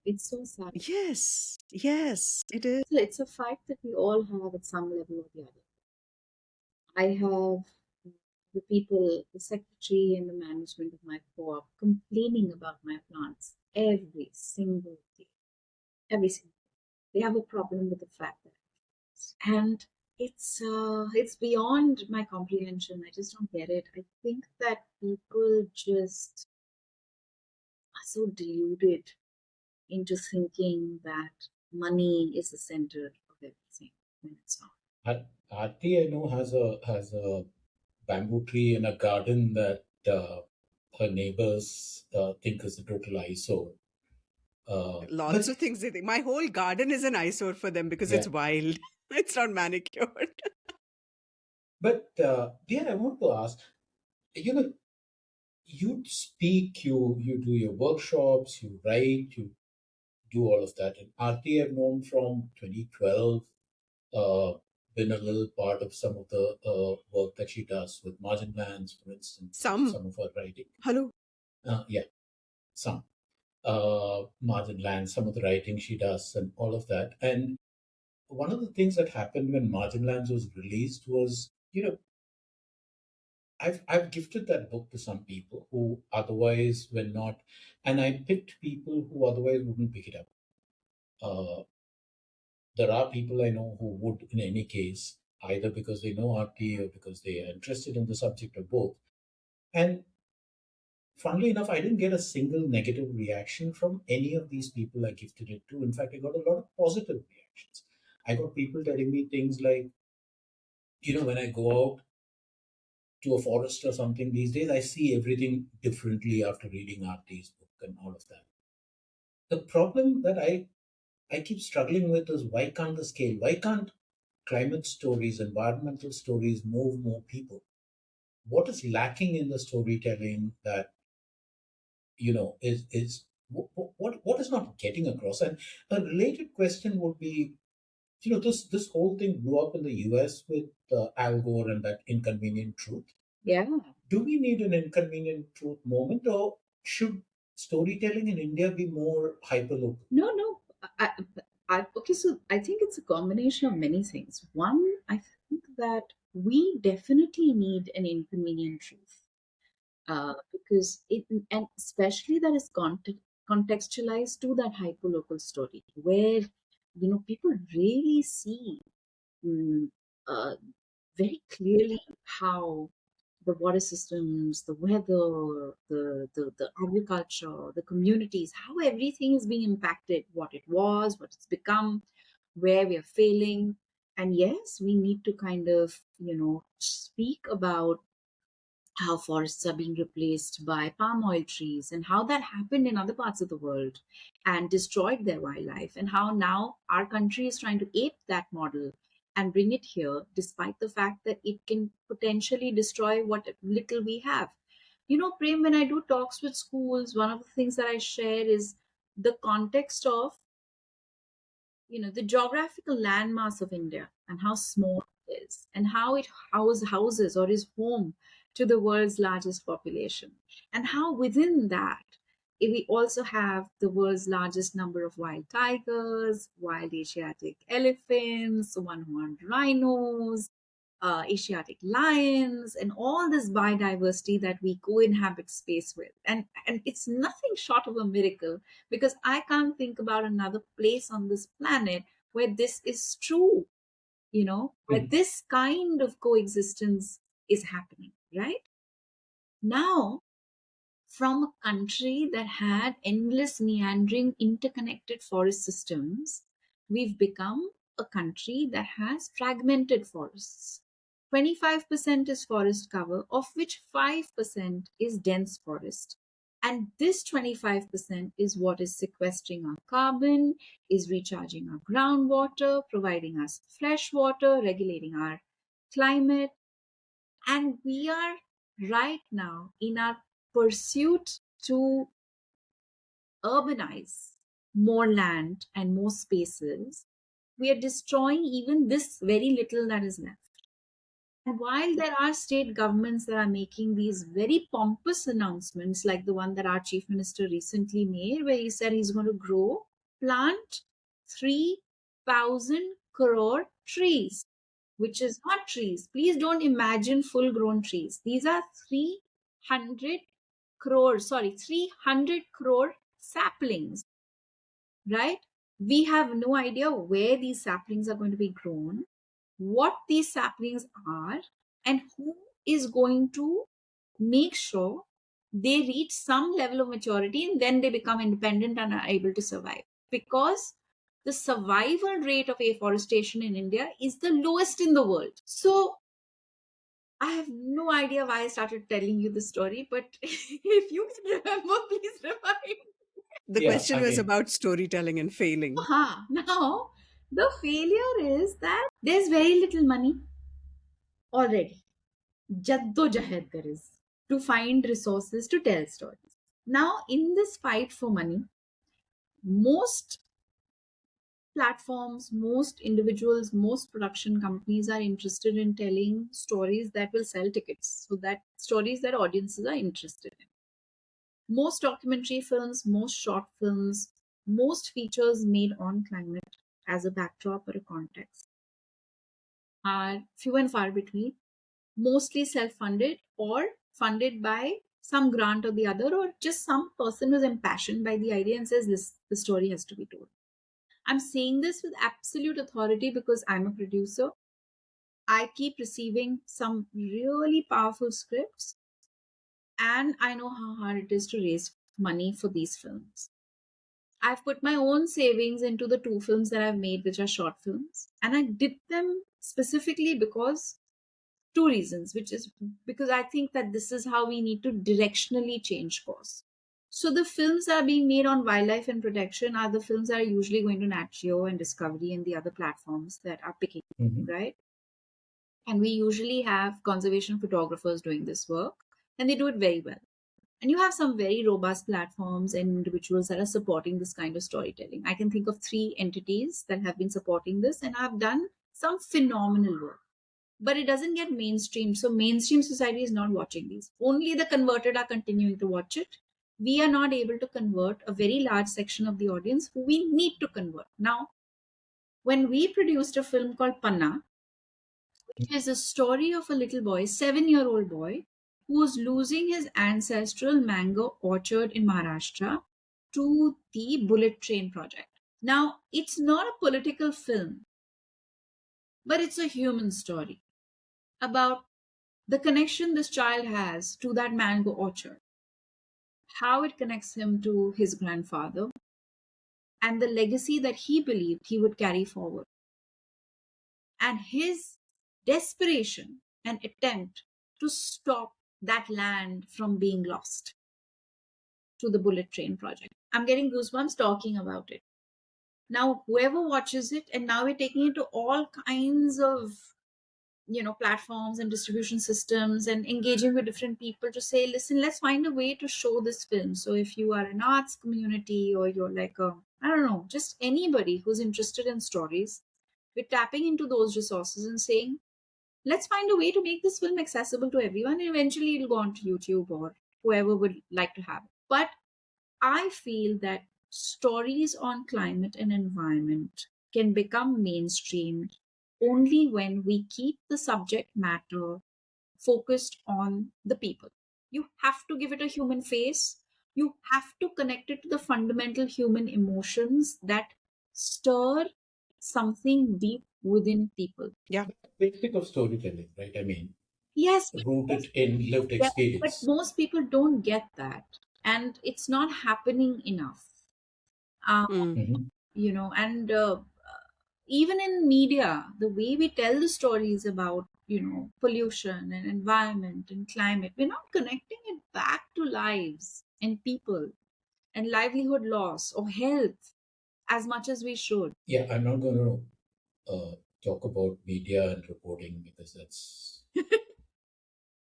It's so sad. Yes, yes, it is. So it's a fight that we all have at some level or the other. I have the people, the secretary and the management of my co-op complaining about my plants every single day. Every single day. They have a problem with the fact that, and it's beyond my comprehension. I just don't get it. I think that people just are so deluded into thinking that money is the center of everything when it's not. Aarti, I know, has a bamboo tree in a garden that her neighbors think is a total eyesore. Lots But of things they think. My whole garden is an eyesore for them because yeah, it's wild. It's not manicured. but dear, I want to ask. You know, you speak, you do your workshops, you write, you do all of that. And Aarti, I've known from 2012. Been a little part of some of the work that she does with margin lands, for instance, Some. some of her writing. Hello. Yeah, some margin lands, some of the writing she does, and all of that. And one of the things that happened when margin lands was released was, I've gifted that book to some people who otherwise were not, and I picked people who otherwise wouldn't pick it up. Uh, there are people I know who would, in any case, either because they know RT or because they are interested in the subject or both. And funnily enough, I didn't get a single negative reaction from any of these people I gifted it to. In fact, I got a lot of positive reactions. I got people telling me things like, when I go out to a forest or something these days, I see everything differently after reading RT's book and all of that. The problem that I keep struggling with is why can't the scale? Why can't climate stories, environmental stories move more people? What is lacking in the storytelling that is what is not getting across? And a related question would be, this whole thing blew up in the U.S. with Al Gore and that inconvenient truth. Yeah. Do we need an inconvenient truth moment, or should storytelling in India be more hyperlocal? No, no. Okay, so I think it's a combination of many things. One, I think that we definitely need an inconvenient truth, because it, and especially that is contextualized to that hyperlocal story, where people really see mm, uh, very clearly how the water systems, the weather, the agriculture, the communities, how everything is being impacted, what it was, what it's become, where we are failing. And yes, we need to kind of, speak about how forests are being replaced by palm oil trees and how that happened in other parts of the world and destroyed their wildlife, and how now our country is trying to ape that model and bring it here despite the fact that it can potentially destroy what little we have. Prem, when I do talks with schools, one of the things that I share is the context of the geographical landmass of India and how small it is, and how it houses or is home to the world's largest population, and how within that we also have the world's largest number of wild tigers, wild Asiatic elephants, one-horned rhinos, Asiatic lions, and all this biodiversity that we co-inhabit space with. And it's nothing short of a miracle, because I can't think about another place on this planet where this is true, where Mhm. this kind of coexistence is happening, right? Now, from a country that had endless meandering interconnected forest systems, we've become a country that has fragmented forests. 25% is forest cover, of which 5% is dense forest. And this 25% is what is sequestering our carbon, is recharging our groundwater, providing us fresh water, regulating our climate. And we are right now in our pursuit to urbanize more land and more spaces. We are destroying even this very little that is left. And while there are state governments that are making these very pompous announcements, like the one that our chief minister recently made, where he said he's going to plant 3,000 crore trees, which is not trees. Please don't imagine full grown trees. These are 300 crore saplings, right? We have no idea where these saplings are going to be grown, what these saplings are, and who is going to make sure they reach some level of maturity and then they become independent and are able to survive. Because the survival rate of afforestation in India is the lowest in the world. So I have no idea why I started telling you the story, but if you can remember, please remind. The Yeah, question was again, about storytelling and failing. Now, the failure is that there's very little money already. Jaddo-jahad there is to find resources to tell stories. Now, in this fight for money, most platforms, most individuals, most production companies are interested in telling stories that will sell tickets. So that stories that audiences are interested in. Most documentary films, most short films, most features made on climate as a backdrop or a context are few and far between, mostly self funded or funded by some grant or the other, or just some person who's impassioned by the idea and says, this, the story has to be told. I'm saying this with absolute authority because I'm a producer. I keep receiving some really powerful scripts, and I know how hard it is to raise money for these films. I've put my own savings into the two films that I've made, which are short films, and I did them specifically because two reasons, which is because I think that this is how we need to directionally change course. So the films that are being made on wildlife and protection are the films that are usually going to Nat Geo and Discovery and the other platforms that are picking, Mhm. right? And we usually have conservation photographers doing this work, and they do it very well. And you have some very robust platforms and individuals that are supporting this kind of storytelling. I can think of three entities that have been supporting this and have done some phenomenal work. But it doesn't get mainstream. So mainstream society is not watching these. Only the converted are continuing to watch it. We are not able to convert a very large section of the audience who we need to convert. Now, when we produced a film called Panna, which is a story of a little boy, 7-year-old boy, who was losing his ancestral mango orchard in Maharashtra to the bullet train project. Now, it's not a political film, but it's a human story about the connection this child has to that mango orchard, how it connects him to his grandfather, and the legacy that he believed he would carry forward, and his desperation and attempt to stop that land from being lost to the bullet train project. I'm getting goosebumps talking about it. Now, whoever watches it, and now we're taking it to all kinds of platforms and distribution systems and engaging with different people to say, listen, let's find a way to show this film. So if you are an arts community, or you're like a, I don't know, just anybody who's interested in stories, we're tapping into those resources and saying, let's find a way to make this film accessible to everyone, and eventually it'll go on to YouTube or whoever would like to have it. But I feel that stories on climate and environment can become mainstreamed only when we keep the subject matter focused on the people. You have to give it a human face. You have to connect it to the fundamental human emotions that stir something deep within people. Yeah. Basic of storytelling, right? I mean, Yes, rooted in lived yeah, but experience. most people don't get that, and it's not happening enough. Um, Mm. Mhm. and even in media, the way we tell the stories about pollution and environment and climate, we're not connecting it back to lives and people and livelihood loss or health as much as we should. Yeah, I'm not going to talk about media and reporting because that's,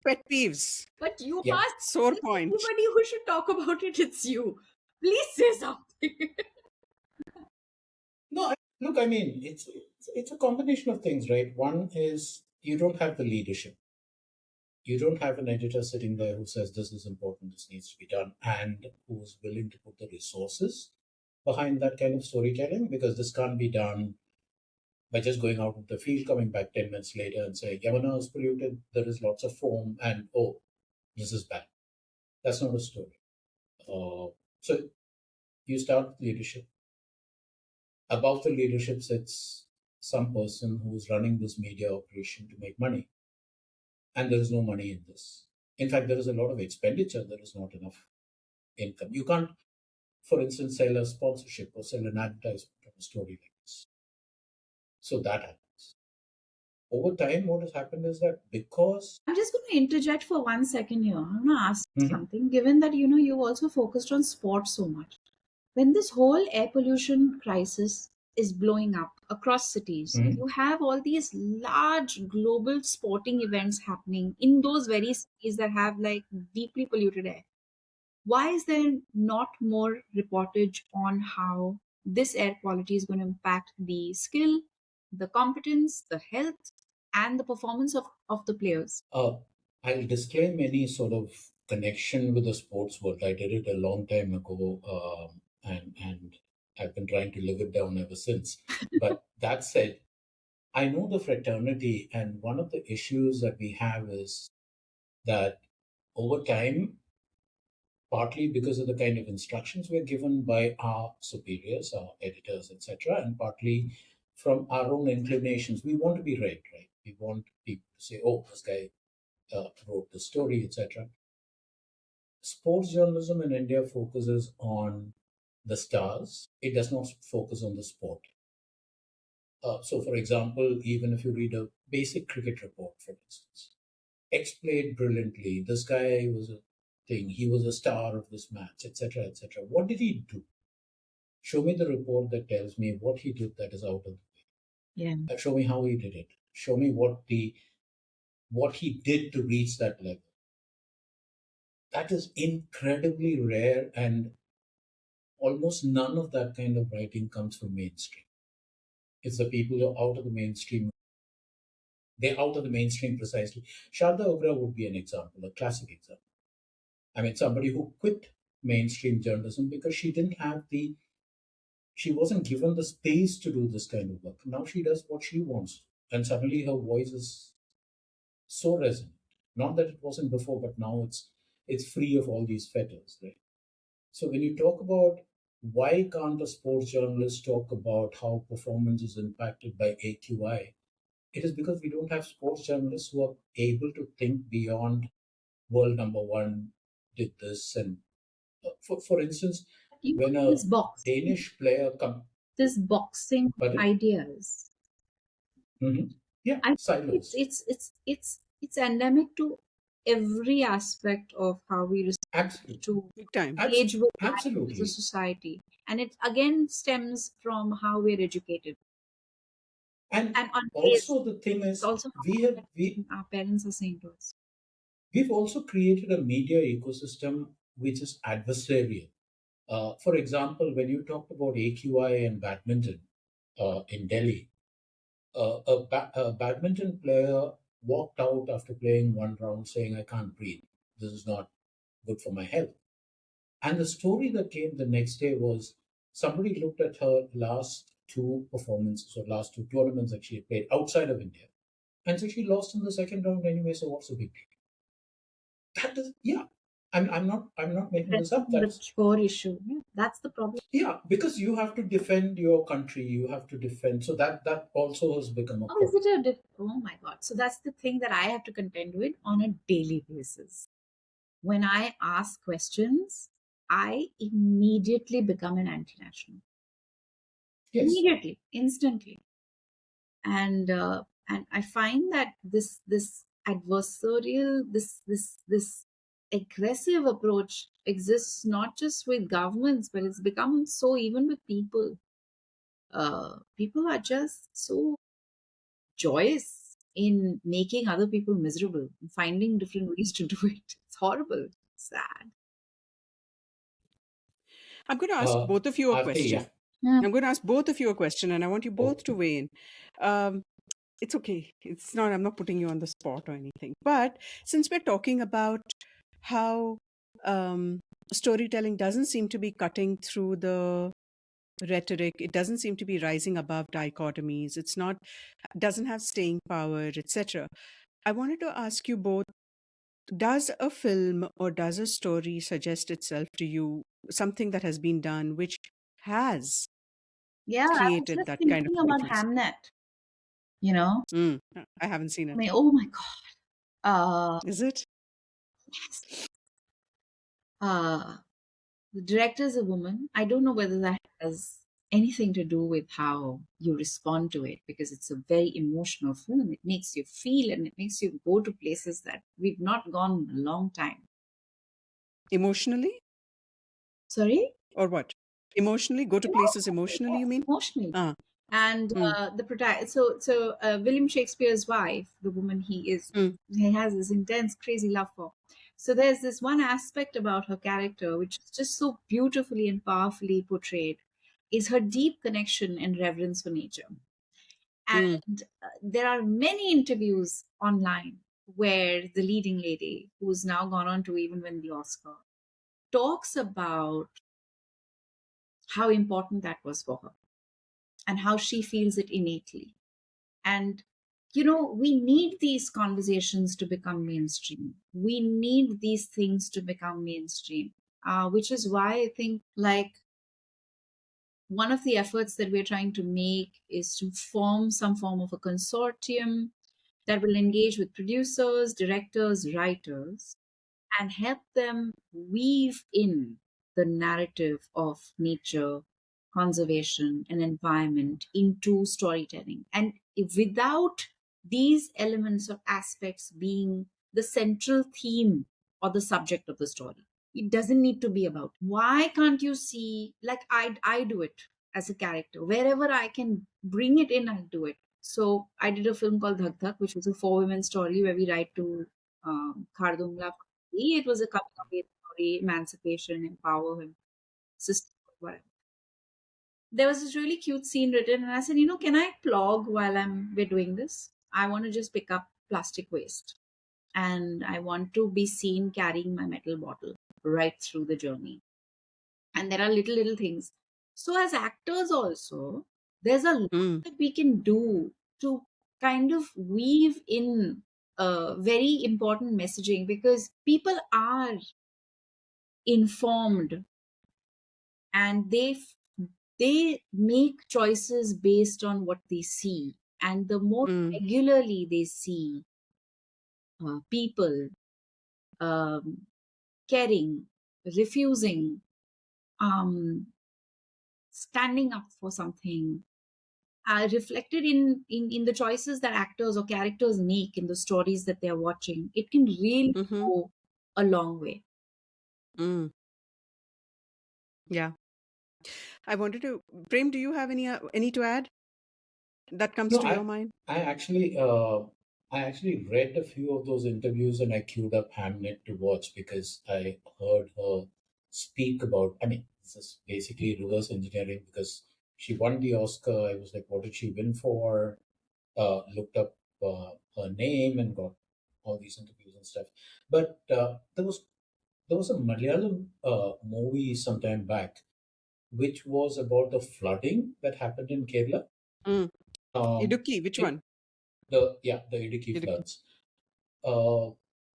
Pet peeves. But you yeah. must. Sore There's point. anybody who should talk about it, it's you. Please say something. No, look, I mean, it's a combination of things, right? One is you don't have the leadership. You don't have an editor sitting there who says this is important, this needs to be done, and who's willing to put the resources behind that kind of storytelling, because this can't be done by just going out of the field, coming back 10 minutes later and saying, Yamuna is polluted, there is lots of foam, and oh, this is bad. That's not a story. So you start with leadership. Above the leadership sits some person who's running this media operation to make money. And there is no money in this. In fact, there is a lot of expenditure, there is not enough income. You can't, for instance, sell a sponsorship or sell an advertisement of a story like this. So that happens. Over time, what has happened is that because I'm just going to interject for 1 second here. I'm going to ask Mhm, something. Given that you also focused on sports so much, when this whole air pollution crisis is blowing up across cities, mhm. you have all these large global sporting events happening in those very cities that have like deeply polluted air. Why is there not more reportage on how this air quality is going to impact the skill, the competence, the health, and the performance of the players? uh, I'll disclaim any sort of connection with the sports world. I did it a long time ago, and I've been trying to live it down ever since. But that said, I know the fraternity, and one of the issues that we have is that over time, partly because of the kind of instructions we're given by our superiors, our editors, etc., and partly from our own inclinations, we want to be right, right? We want people to say, "Oh, this guy wrote the story," etc. Sports journalism in India focuses on the stars. It does not focus on the sport. So, for example, even if you read a basic cricket report, for instance, explained brilliantly. This guy was a thing. He was a star of this match, etc., etc. What did he do? Show me the report that tells me what he did that is out of the Yeah. way. Show me how he did it. Show me what he did to reach that level. That is incredibly rare, and almost none of that kind of writing comes from mainstream. It's the people who are out of the mainstream. They're out of the mainstream precisely. Sharda Ogra would be an example, a classic example. I mean, somebody who quit mainstream journalism because she wasn't given the space to do this kind of work. Now she does what she wants. And suddenly her voice is so resonant. Not that it wasn't before, but now it's free of all these fetters, right? So when you talk about why can't a sports journalist talk about how performance is impacted by AQI, It is because we don't have sports journalists who are able to think beyond world number one did this. And for instance, when a This box, Danish player come, this boxing but ideas, yeah, I think silos. it's endemic to every aspect of how we respond Absolutely. to Big time. engage with life as a Absolutely. society, and it again stems from how we're educated, And and on days also the thing it's is, also how our parents are saying to us. we've also created a media ecosystem which is adversarial. For example, when you talked about AQI and badminton in Delhi, a badminton player walked out after playing one round saying, "I can't breathe. This is not good for my health." And the story that came the next day was somebody looked at her last two performances or last two tournaments that she had played outside of India and said she lost in the second round anyway, so what's the big deal? That is, yeah. I'm not making this up. The That's core issue, yeah, that's the problem. yeah, because you have to defend your country, you have to defend. So that also has become a How is problem. it oh my god, so that's the thing that I have to contend with on a daily basis. When I ask questions, I immediately become an anti-national. Yes. Immediately, instantly. And I find that this adversarial, this aggressive approach exists not just with governments, but it's become so even with people. People are just so joyous in making other people miserable, finding different ways to do it. It's horrible, sad. I'm going to ask both of you a question. Yeah. Yeah. I'm going to ask both of you a question, and I want you both to Okay. weigh in. Um, it's okay. It's not. I'm not putting you on the spot or anything. But since we're talking about how storytelling doesn't seem to be cutting through the rhetoric, it doesn't seem to be rising above dichotomies. It's not. Doesn't have staying power, etc. I wanted to ask you both: does a film or does a story suggest itself to you, something that has been done which has Yeah, I was created just that kind of thinking about difference? Hamnet, you know? I haven't seen I it. mean, oh my God. Is it? Yes. Uh, the director is a woman. I don't know whether that has anything to do with how you respond to it because it's a very emotional film. It makes you feel and it makes you go to places that we've not gone in a long time. Emotionally? Sorry? Or what? Emotionally? Go to places Emotionally, emotionally, you yes, mean? emotionally. Ah, And mm, the protagonist, William Shakespeare's wife, the woman mm, he has this intense, crazy love for. So there's this one aspect about her character which is just so beautifully and powerfully portrayed, is her deep connection and reverence for nature. mm, And there are many interviews online where the leading lady, who's now gone on to even win the Oscar, talks about how important that was for her and how she feels it innately. And, we need these conversations to become mainstream. We need these things to become mainstream, which is why I think, like, one of the efforts that we're trying to make is to form some form of a consortium that will engage with producers, directors, writers, and help them weave in the narrative of nature, conservation, and environment into storytelling. And without these elements or aspects being the central theme or the subject of the story, it doesn't need to be about. Why can't you see, like I do it as a character? Wherever I can bring it in, I do it. So I did a film called Dhak Dhak, which was a four-women story where we write to Khardungla. It was a coming of age story, emancipation, empower him, system, whatever. There was this really cute scene written, and I said, can I plug while we're doing this? I want to just pick up plastic waste, and I want to be seen carrying my metal bottle right through the journey. And there are little things. So as actors, also, there's a lot mm. that we can do to kind of weave in very important messaging because people are informed and they make choices based on what they see. And the more Mm. regularly they see people um, caring, refusing, um, standing up for something, reflected in the choices that actors or characters make in the stories that they're watching, it can really Mm-hmm. go a long way. Mm. Yeah. I wanted to, Prem, do you have any to add that comes No, to your mind? I actually, I actually read a few of those interviews and I queued up Hamnet to watch because I heard her speak about. I mean, this is basically reverse engineering because she won the Oscar. I was like, what did she win for? Looked up her name and got all these interviews and stuff. But there was a Malayalam movie sometime back which was about the flooding that happened in Kerala. Mm. Um, Iduki, which it one? the Idiki Iduki. floods. Uh,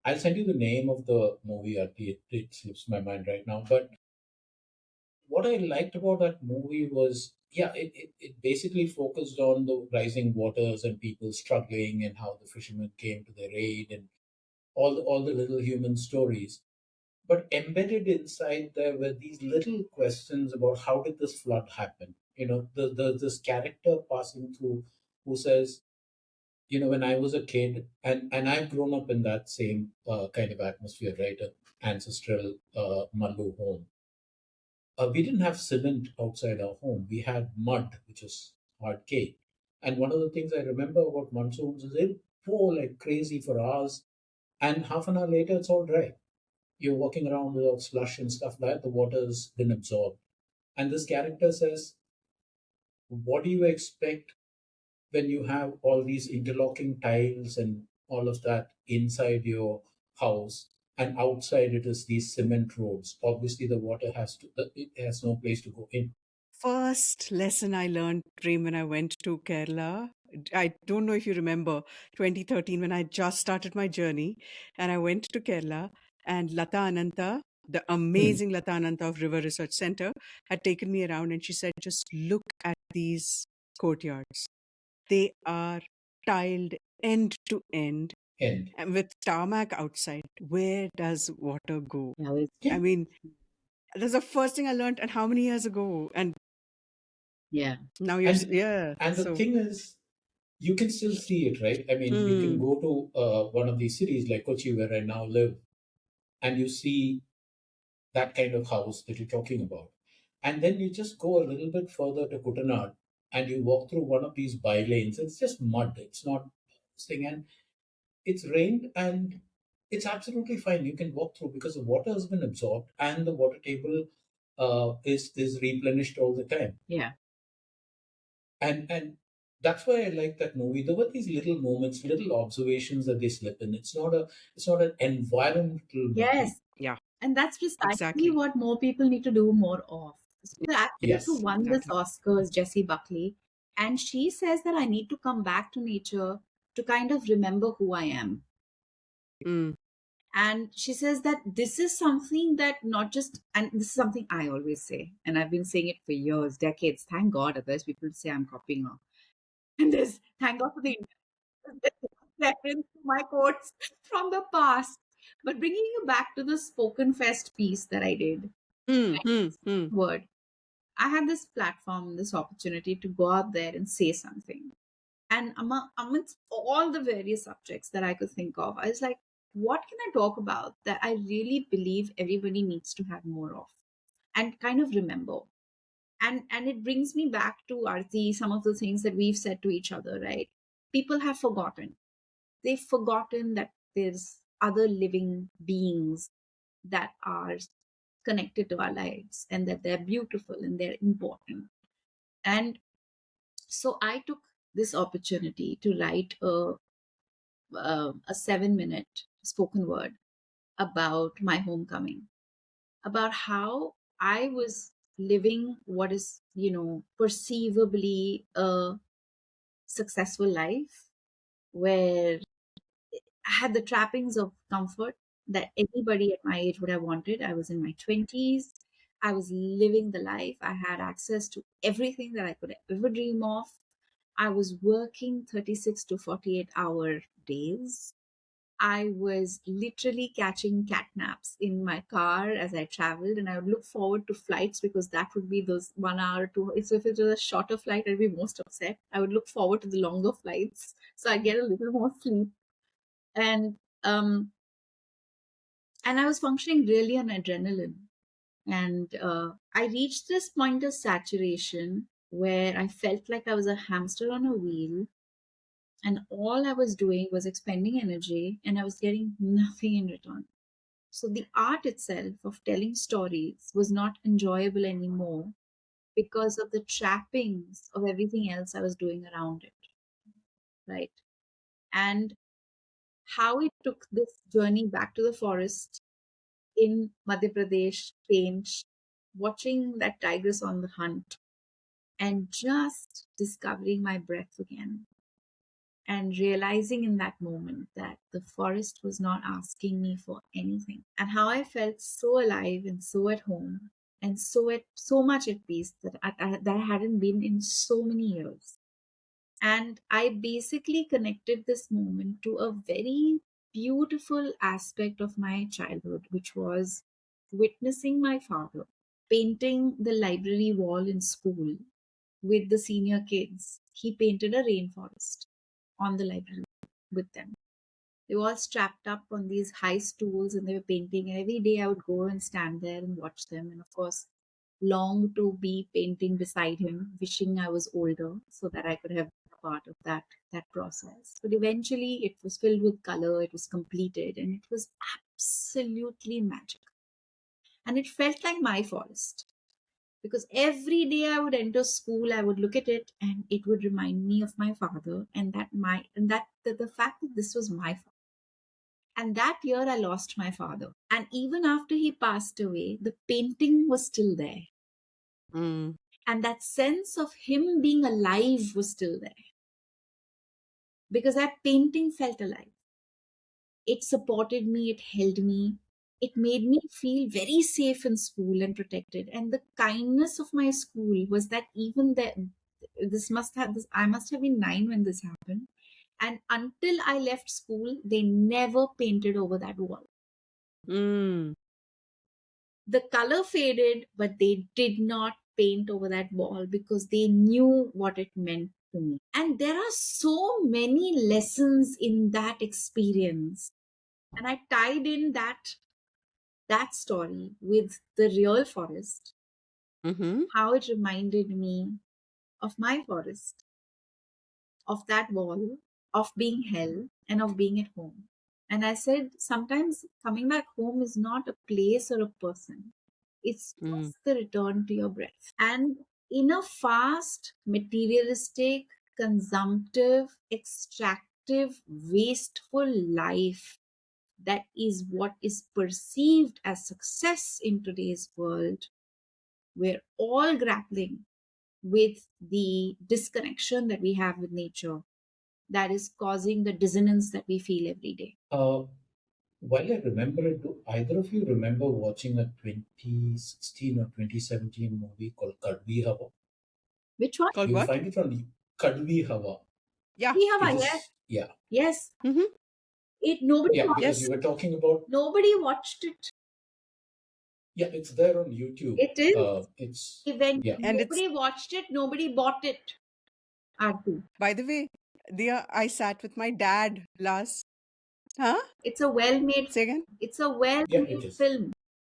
I'll send you the name of the movie. It slips my mind right now. But what I liked about that movie was, yeah, it basically focused on the rising waters and people struggling and how the fishermen came to their aid and all the little human stories. But embedded inside there were these little questions about how did this flood happen? This character passing through who says, when I was a kid, and I've grown up in that same kind of atmosphere, right? An ancestral Mallu home. We didn't have cement outside our home. We had mud, which is hard cake. And one of the things I remember about monsoons is it pour like crazy for hours, and half an hour later, it's all dry. You're walking around without slush and stuff like that. The water's been absorbed. And this character says, what do you expect when you have all these interlocking tiles and all of that inside your house, and outside it is these cement roads? Obviously the water it has no place to go in. First lesson I learned, Prem, when I went to Kerala. I don't know if you remember 2013 when I just started my journey and I went to Kerala, and Lata Ananta, the Hmm. amazing Lata Ananta of River Research Center, had taken me around and she said, just look at these courtyards. They are tiled end to end And and with tarmac outside. Where does water go? Yeah, I yeah, mean, that's the first thing I learned. And how many years ago? And yeah, now you're, and yeah. and the So, thing is, you can still see it, right? I mean, you can mm, go to one of these cities like Kochi, where I now live, and you see that kind of house that you're talking about. And then you just go a little bit further to Kutanad and you walk through one of these by lanes. It's just mud. It's not this thing. And it's rained and it's absolutely fine. You can walk through because the water has been absorbed and the water table is replenished all the time. yeah. And that's why I like that movie. There were these little moments, little observations that they slip in. It's not an environmental movie. Yes. yeah, And that's precisely exactly. what more people need to do more of. So the actress who Yes. won this Exactly. Oscar is Jessie Buckley. And she says that I need to come back to nature to kind of remember who I am. Mm, And she says that this is something that not just, and this is something I always say, and I've been saying it for years, decades. Thank God, otherwise people say I'm copying her. And this, thank God for the reference to my quotes from the past. But bringing you back to the spoken fest piece that I did, mm, mm, mm, word, I had this platform, this opportunity to go out there and say something. And amongst all the various subjects that I could think of, I was like, what can I talk about that I really believe everybody needs to have more of and kind of remember? And it brings me back to Arti, some of the things that we've said to each other, right? People have forgotten. They've forgotten that there's other living beings that are connected to our lives and that they're beautiful and they're important. And so I took this opportunity to write a 7-minute spoken word about my homecoming, about how I was living what is, perceivably a successful life where I had the trappings of comfort that anybody at my age would have wanted. I was in my 20s. I was living the life. I had access to everything that I could ever dream of. I was working 36 to 48-hour days. I was literally catching cat naps in my car as I traveled, and I would look forward to flights because that would be those 1 hour, two. So if it was a shorter flight, I'd be most upset. I would look forward to the longer flights, so I get a little more sleep. And and I was functioning really on adrenaline. And I reached this point of saturation where I felt like I was a hamster on a wheel, and all I was doing was expending energy, and I was getting nothing in return. So the art itself of telling stories was not enjoyable anymore because of the trappings of everything else I was doing around it, right? And how it took this journey back to the forest in Madhya Pradesh, Pench, watching that tigress on the hunt, and just discovering my breath again. And realizing in that moment that the forest was not asking me for anything, and how I felt so alive and so at home and so much at peace that I hadn't been in so many years. And I basically connected this moment to a very beautiful aspect of my childhood, which was witnessing my father painting the library wall in school with the senior kids. He painted a rainforest on the library with them. They were all strapped up on these high stools and they were painting. And every day I would go and stand there and watch them. And of course, long to be painting beside him, wishing I was older so that I could have been a part of that process. But eventually, it was filled with color. It was completed, and it was absolutely magical. And it felt like my forest because every day I would enter school, I would look at it, and it would remind me of my father, and that the fact that this was my father. And that year, I lost my father. And even after he passed away, the painting was still there. Mm. And that sense of him being alive was still there because that painting felt alive. It supported me, it held me, it made me feel very safe in school and protected. And the kindness of my school was that even that this I must have been 9 when this happened. And until I left school, they never painted over that wall. Mm. The color faded, but they did not paint over that wall because they knew what it meant to me. And there are so many lessons in that experience. And I tied in that story with the real forest, Mm-hmm. how it reminded me of my forest, of that wall, of being held, and of being at home. And I said, sometimes coming back home is not a place or a person, it's Mm. just the return to your breath. And in a fast, materialistic, consumptive, extractive, wasteful life, that is what is perceived as success in today's world, we're all grappling with the disconnection that we have with nature that is causing the dissonance that we feel every day. While I remember it, do either of you remember watching a 2016 or 2017 movie called Kadvi Hawa? Which one? Called You'll what? find it on Kadvi Hawa. Yeah. It Yes. is, yeah, Yes. Mm-hmm. It nobody yeah, because Yes. you were talking about, nobody watched it. yeah, it's there on YouTube. It is. It's, Even yeah, And it's, nobody watched it, nobody bought it. Arti. by the way, I sat with my dad last. Huh? It's a well-made Say again? it's a yeah, it well-made is. film.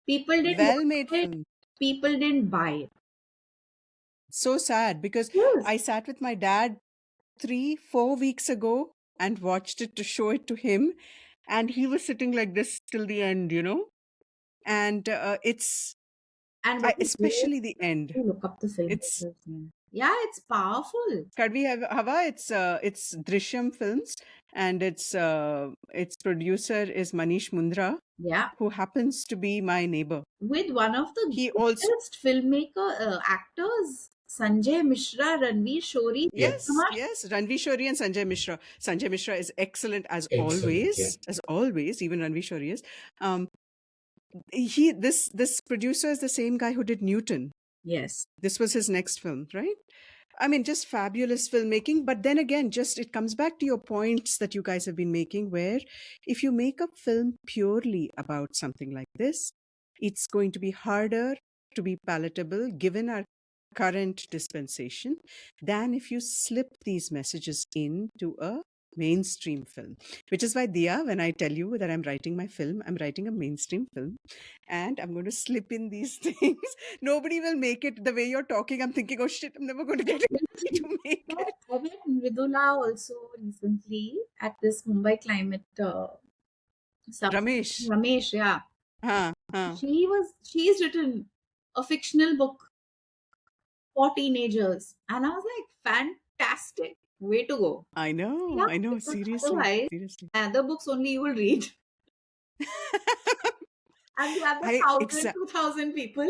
People didn't Well made watch it, film. people didn't buy it. So sad because Yes. I sat with my dad 3, 4 weeks ago and watched it to show it to him. And he was sitting like this till the end, And And what is great, especially the end. to look up the It's filmmaker's name. Yeah, it's powerful. Kadvi Hava. It's Drishyam Films, and its producer is Manish Mundra, Yeah. who happens to be my neighbor. With one of the He also greatest filmmaker actors, Sanjay Mishra, Ranveer Shori. Yes, Yes, yes, Ranvi Shori and Sanjay Mishra. Sanjay Mishra is excellent excellent. Yeah. as always. Even Ranvi Shori is. This producer is the same guy who did Newton. Yes. This was his next film, right? I mean, just fabulous filmmaking. But then again, just it comes back to your points that you guys have been making, where if you make a film purely about something like this, it's going to be harder to be palatable given our current dispensation than if you slip these messages into a mainstream film. Which is why, Dia, when I tell you that I'm writing my film, I'm writing a mainstream film and I'm going to slip in these things. Nobody will make it the way you're talking. I'm thinking, oh shit, I'm never going to get anybody to make it. I met Mridula also recently at this Mumbai climate summit. Ramesh. Ramesh, yeah. Huh. She's written a fictional book for teenagers. And I was like, fantastic. Way to go. Yeah, I know. because Seriously. otherwise, Seriously. other books only you will read. And the other I, 1,000, exa- 2,000 people.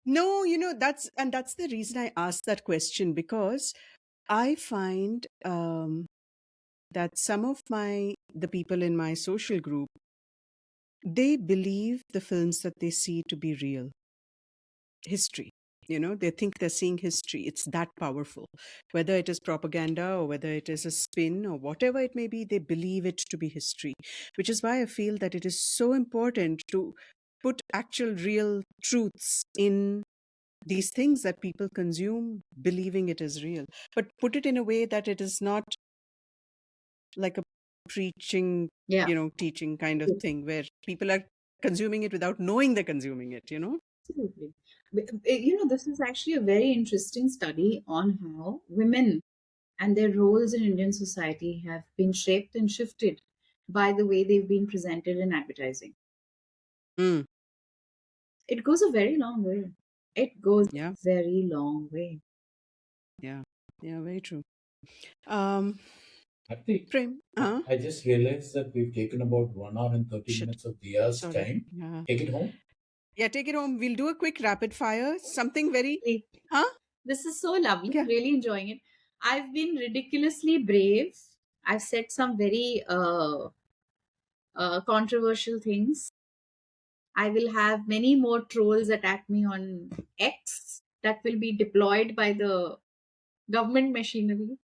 no, that's the reason I asked that question, because I find that some of the people in my social group, they believe the films that they see to be real history. They think they're seeing history. It's that powerful. Whether it is propaganda or whether it is a spin or whatever it may be, they believe it to be history, which is why I feel that it is so important to put actual real truths in these things that people consume, believing it is real, but put it in a way that it is not like a preaching, Yeah, teaching kind of thing where people are consuming it without knowing they're consuming it. absolutely. This is actually a very interesting study on how women and their roles in Indian society have been shaped and shifted by the way they've been presented in advertising. Mm, It goes a very long way. It goes a yeah. very long way. Yeah, yeah, very true. Um, Actually, Prem, I just realized that we've taken about 1 hour and 30 shit, minutes of Dia's sorry. time. Yeah, Take it home. yeah, take it home. We'll do a quick rapid fire. Something very, Hey, huh? this is so lovely. I'm Yeah. really enjoying it. I've been ridiculously brave. I've said some very controversial things. I will have many more trolls attack me on X that will be deployed by the government machinery.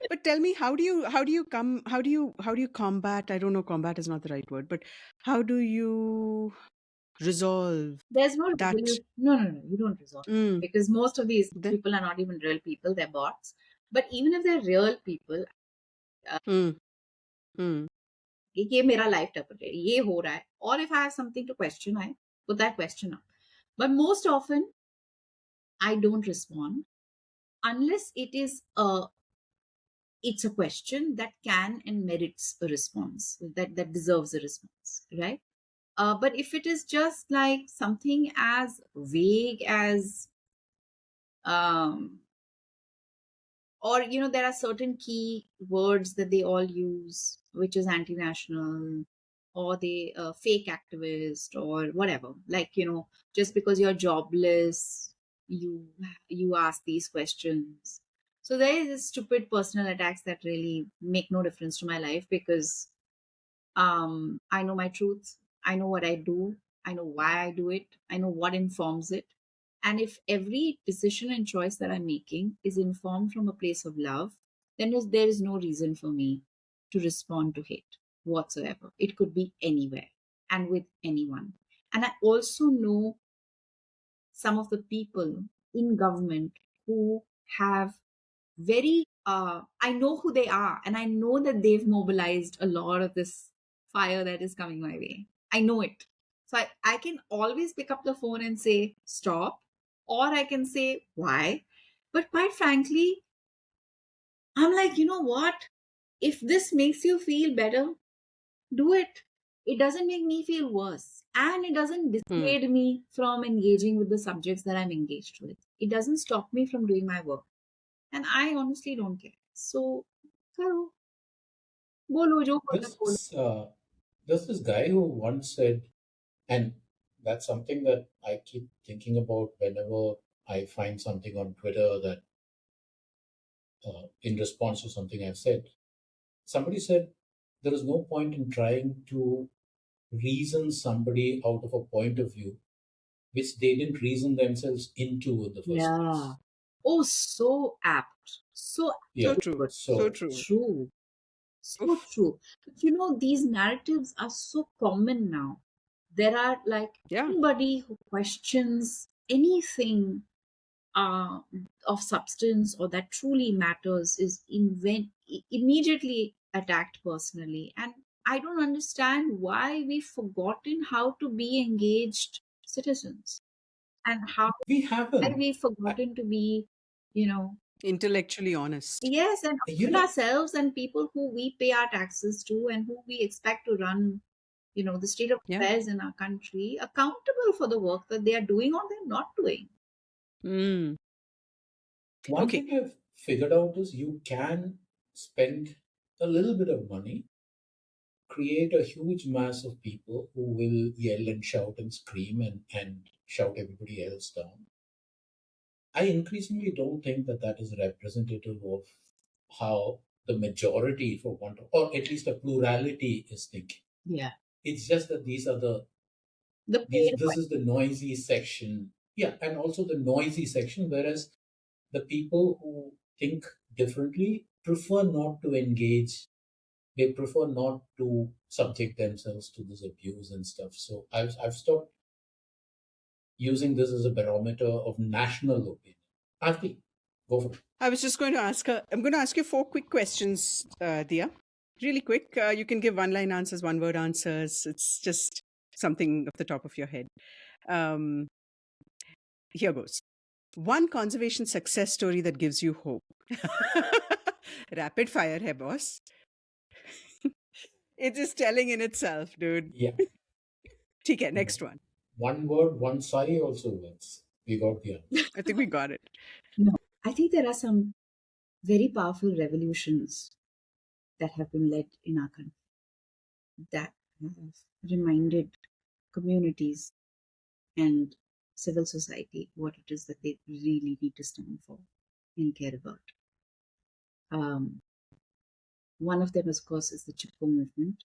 But tell me, how do you combat? I don't know, combat is not the right word, but how do you resolve There's no that? resolution. No, no, no. You don't resolve it Mm, because most of these the, people are not even real people. They're bots. But even if they're real people, mm, mm, कि ये मेरा life टर्परेट ये हो रहा है और if I have something to question I put that question up, but most often I don't respond unless it's a question that can and merits a response, that deserves a response, right? But if it is just like something as vague as um, or there are certain key words that they all use which is anti-national, or they fake activist or whatever, like just because you're jobless, you you ask these questions. So there is this stupid personal attacks that really make no difference to my life because I know my truth, I know what I do, I know why I do it, I know what informs it. And if every decision and choice that I'm making is informed from a place of love, then there is no reason for me to respond to hate whatsoever. It could be anywhere and with anyone. And I also know some of the people in government who have very I know who they are, and I know that they've mobilized a lot of this fire that is coming my way. I know it. So I can always pick up the phone and say stop, or I can say why. But quite frankly, I'm like, you know what, if this makes you feel better, do it. It doesn't make me feel worse, and it doesn't mm. dissuade me from engaging with the subjects that I'm engaged with. It doesn't stop me from doing my work, and I honestly don't care. So करो, बोलो जो बोलना There's बोलो. this, uh, there's this guy who once said, and that's something that I keep thinking about whenever I find something on Twitter that, in response to something I've said. Somebody said, there is no point in trying to reason somebody out of a point of view which they didn't reason themselves into in the first Yeah. place. Oh, so apt. So So Yeah. true. good. So So true. True. So Oof. true. But you know, these narratives are so common now. There are like Yeah. anybody who questions anything uh, of substance or that truly matters is immediately attacked personally. And I don't understand why we've forgotten how to be engaged citizens and how we why haven't. we've I, forgotten to be, you know, Intellectually honest. yes, and you hold know, ourselves and people who we pay our taxes to and who we expect to run, the state of Yeah. affairs in our country accountable for the work that they are doing or they're not doing. Mm. one Okay. thing I've figured out is you can spend a little bit of money, create a huge mass of people who will yell and shout and scream and shout everybody else down. I increasingly don't think that that is representative of how the majority, for want of, or at least a plurality, is thinking. Yeah. It's just that these are the The these pain this is the noisy section, yeah, and also the noisy section, whereas the people who think differently prefer not to engage. They prefer not to subject themselves to this abuse and stuff. So I've stopped using this as a barometer of national opinion. Aarti, go for it. I was just going to ask her. I'm going to ask you 4 quick questions, Dia. Really quick. You can give one-line answers, one-word answers. It's just something off the top of your head. Um, Here goes. One conservation success story that gives you hope. Rapid fire, hey boss. It is telling in itself, dude. Yeah. Okay, next one. One word, one sigh also works. We got the answer. I think we got it. No, I think there are some very powerful revolutions that have been led in our country that have reminded communities and civil society what it is that they really need to stand for and care about. Um, One of them, of course, is the Chipko movement,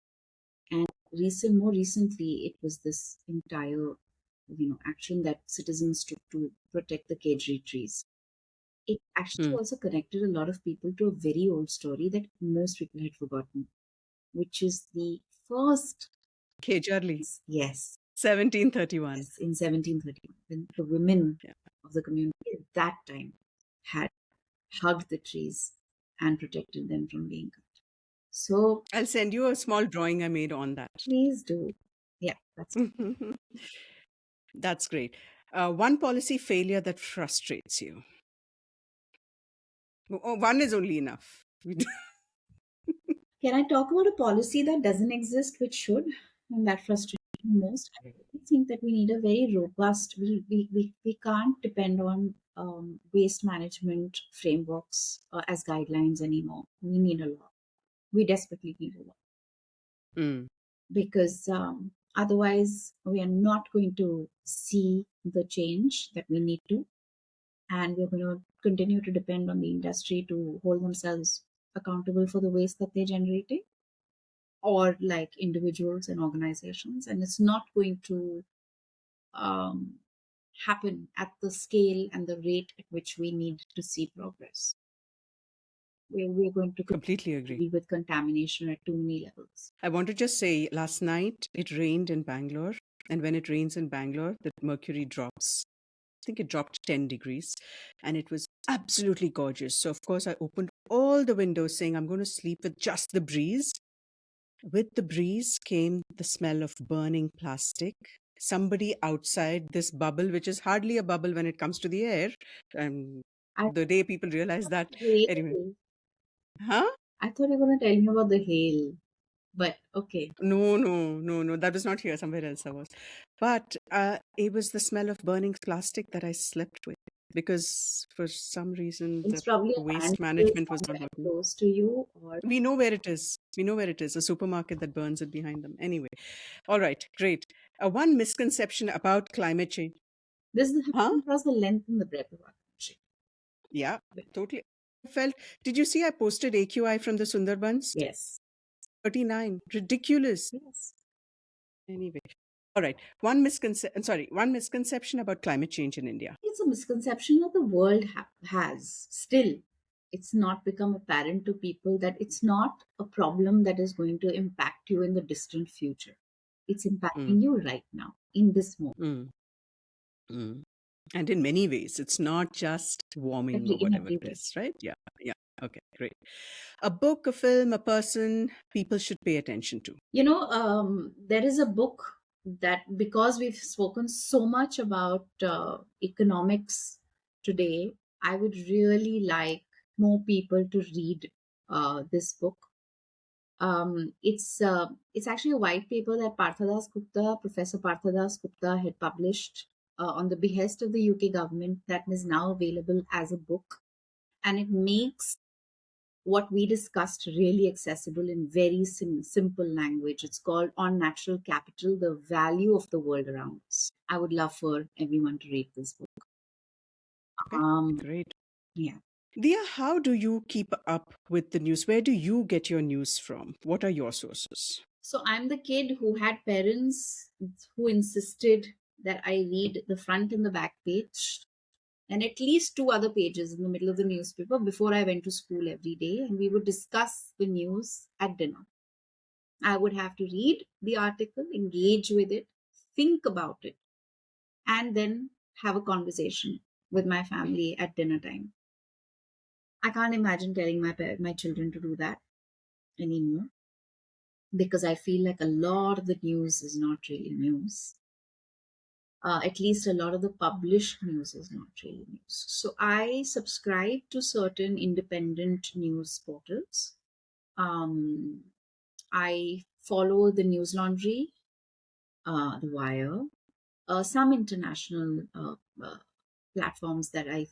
and more recently, it was this entire, action that citizens took to protect the Kedri trees. It actually Hmm. also connected a lot of people to a very old story that most people had forgotten, which is the first, Okay, Charlie. yes, 1731. yes, in 1731, when the women Yeah. of the community at that time had hugged the trees and protected them from being cut. So I'll send you a small drawing I made on that. please do. Yeah, that's That's great. One policy failure that frustrates you. One is only enough. Can I talk about a policy that doesn't exist, which should, and that frustrates me most? I really think that we need a very robust, we can't depend on waste management frameworks as guidelines anymore. We need a law. We desperately need a law Mm. because otherwise we are not going to see the change that we need to, and we're going to continue to depend on the industry to hold themselves accountable for the waste that they're generating, or like individuals and organizations, and it's not going to um, happen at the scale and the rate at which we need to see progress. We're going to Completely agree. deal with contamination at too many levels. I want to just say last night it rained in Bangalore. And when it rains in Bangalore, the mercury drops. I think it dropped 10 degrees. And it was absolutely gorgeous. So, of course, I opened all the windows saying, I'm going to sleep with just the breeze. With the breeze came the smell of burning plastic. Somebody outside this bubble, which is hardly a bubble when it comes to the air. And I the day people realize that, anyway, hail. huh? I thought you were going to tell me about the hail, but okay. No, no, no, no. That was not here. Somewhere else I was. But it was the smell of burning plastic that I slept with because for some reason It's the probably a waste landfill management was not somewhere working. close to you, or We know where it is. We know where it is. A supermarket that burns it behind them. Anyway, all right, great. One misconception about climate change. this is Huh? happening across the length and the breadth of our country. Yeah, totally. I felt. Did you see I posted AQI from the Sundarbans? Yes, 39. Ridiculous. yes. Anyway. All right. One misconception about climate change in India. It's a misconception that the world has. Still, it's not become apparent to people that it's not a problem that is going to impact you in the distant future. It's Mm, impacting you right now, in this moment, mm, mm. And in many ways, it's not just warming or in whatever every it way. is, right? Yeah. Yeah. Okay. Great. A book, a film, a person people should pay attention to. There is a book that, because we've spoken so much about economics today, I would really like more people to read this book. It's actually a white paper that Professor Parthadas Gupta, had published on the behest of the UK government, that is now available as a book, and it makes what we discussed really accessible in very simple language. It's called On Natural Capital: The Value of the World Around Us. I would love for everyone to read this book. Okay. Um, Great. yeah. Dia, how do you keep up with the news? Where do you get your news from? What are your sources? So I'm the kid who had parents who insisted that I read the front and the back page and at least two other pages in the middle of the newspaper before I went to school every day, and we would discuss the news at dinner. I would have to read the article, engage with it, think about it, and then have a conversation with my family at dinner time. I can't imagine telling my children to do that anymore, because I feel like a lot of the news is not really news. At least a lot of the published news is not really news. So I subscribe to certain independent news portals. Um, I follow the News Laundry, The Wire, some international platforms that I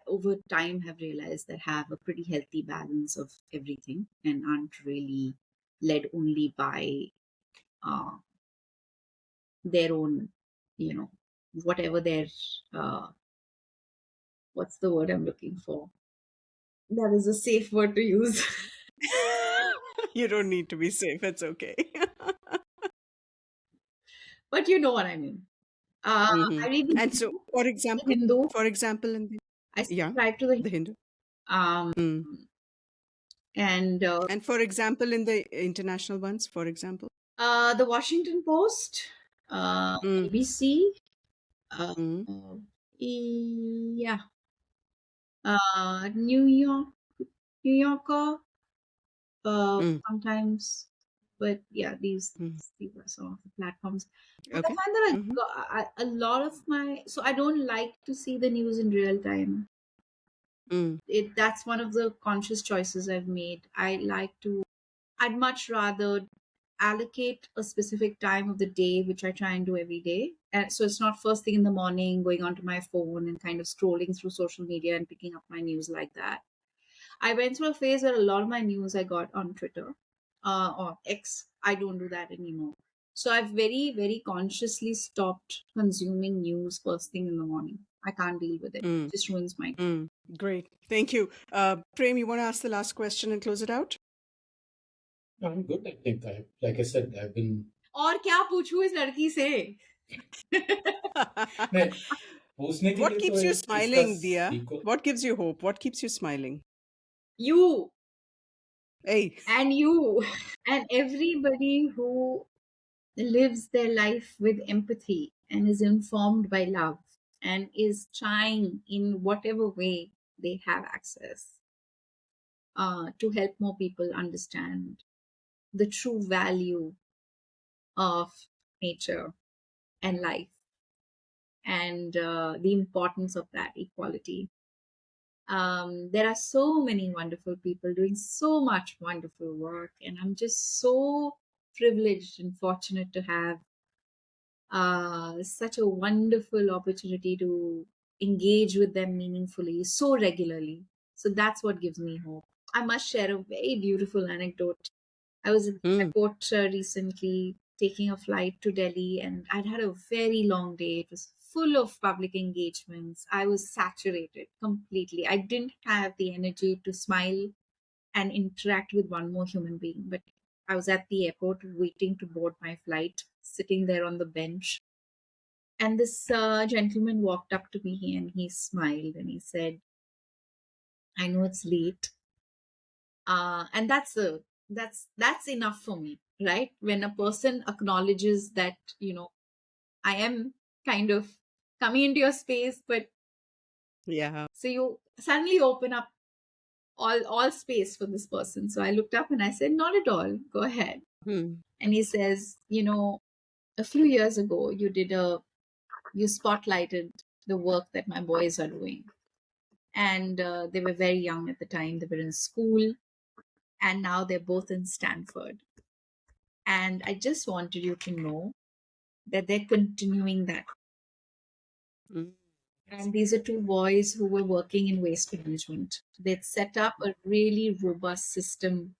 over time have realized that have a pretty healthy balance of everything and aren't really led only by uh, their own, you know, whatever their uh, what's the word I'm looking for? That is a safe word to use. You don't need to be safe. It's okay. But you know what I mean. Hmm. I read the And so, Hindu. for The example, Hindu. in the, I yeah, subscribe to the the Hindu. um, Mm. and And for example, in the international ones, for example. the Washington Post, Mm. ABC, uh, Mm. yeah, New York, New Yorker, Mm. sometimes, but yeah, Mm. these are some of the platforms. But I Okay. find that Hmm. a lot of so I don't like to see the news in real time. Mm. That's one of the conscious choices I've made. I'd much rather allocate a specific time of the day, which I try and do every day. And so it's not first thing in the morning going onto my phone and kind of scrolling through social media and picking up my news like that. I went through a phase where a lot of my news I got on Twitter or X. I don't do that anymore. So I've very, very consciously stopped consuming news first thing in the morning. I can't deal with it. Mm. It just ruins my. Mm. Great. Thank you. Prem, you want to ask the last question and close it out? I'm good. I think like I said, I've been. और क्या पूछूं इस लड़की से? नहीं, पूछने के What लिए तो keeps है you इसका smiling, Dia? Echo What gives you hope? What keeps you smiling? You Hey. and you and everybody who lives their life with empathy and is informed by love and is trying in whatever way they have access to help more people understand the true value of nature and life and the importance of that equality. There are so many wonderful people doing so much wonderful work, and I'm just so privileged and fortunate to have such a wonderful opportunity to engage with them meaningfully so regularly. So that's what gives me hope. I must share a very beautiful anecdote. I was in the Mm. airport recently taking a flight to Delhi, and I'd had a very long day. It was full of public engagements. I was saturated completely. I didn't have the energy to smile and interact with one more human being. But I was at the airport waiting to board my flight, sitting there on the bench. And this gentleman walked up to me and he smiled and he said, I know it's late. And that's enough for me, right? When a person acknowledges that, I am kind of coming into your space, but Yeah. so you suddenly open up all space for this person. So I looked up and I said, not at all, go ahead. Hmm. And he says, a few years ago you spotlighted the work that my boys are doing, and they were very young at the time. They were in school, and now they're both in Stanford. And I just wanted you to know that they're continuing that. Mm. And these are two boys who were working in waste management. They'd set up a really robust system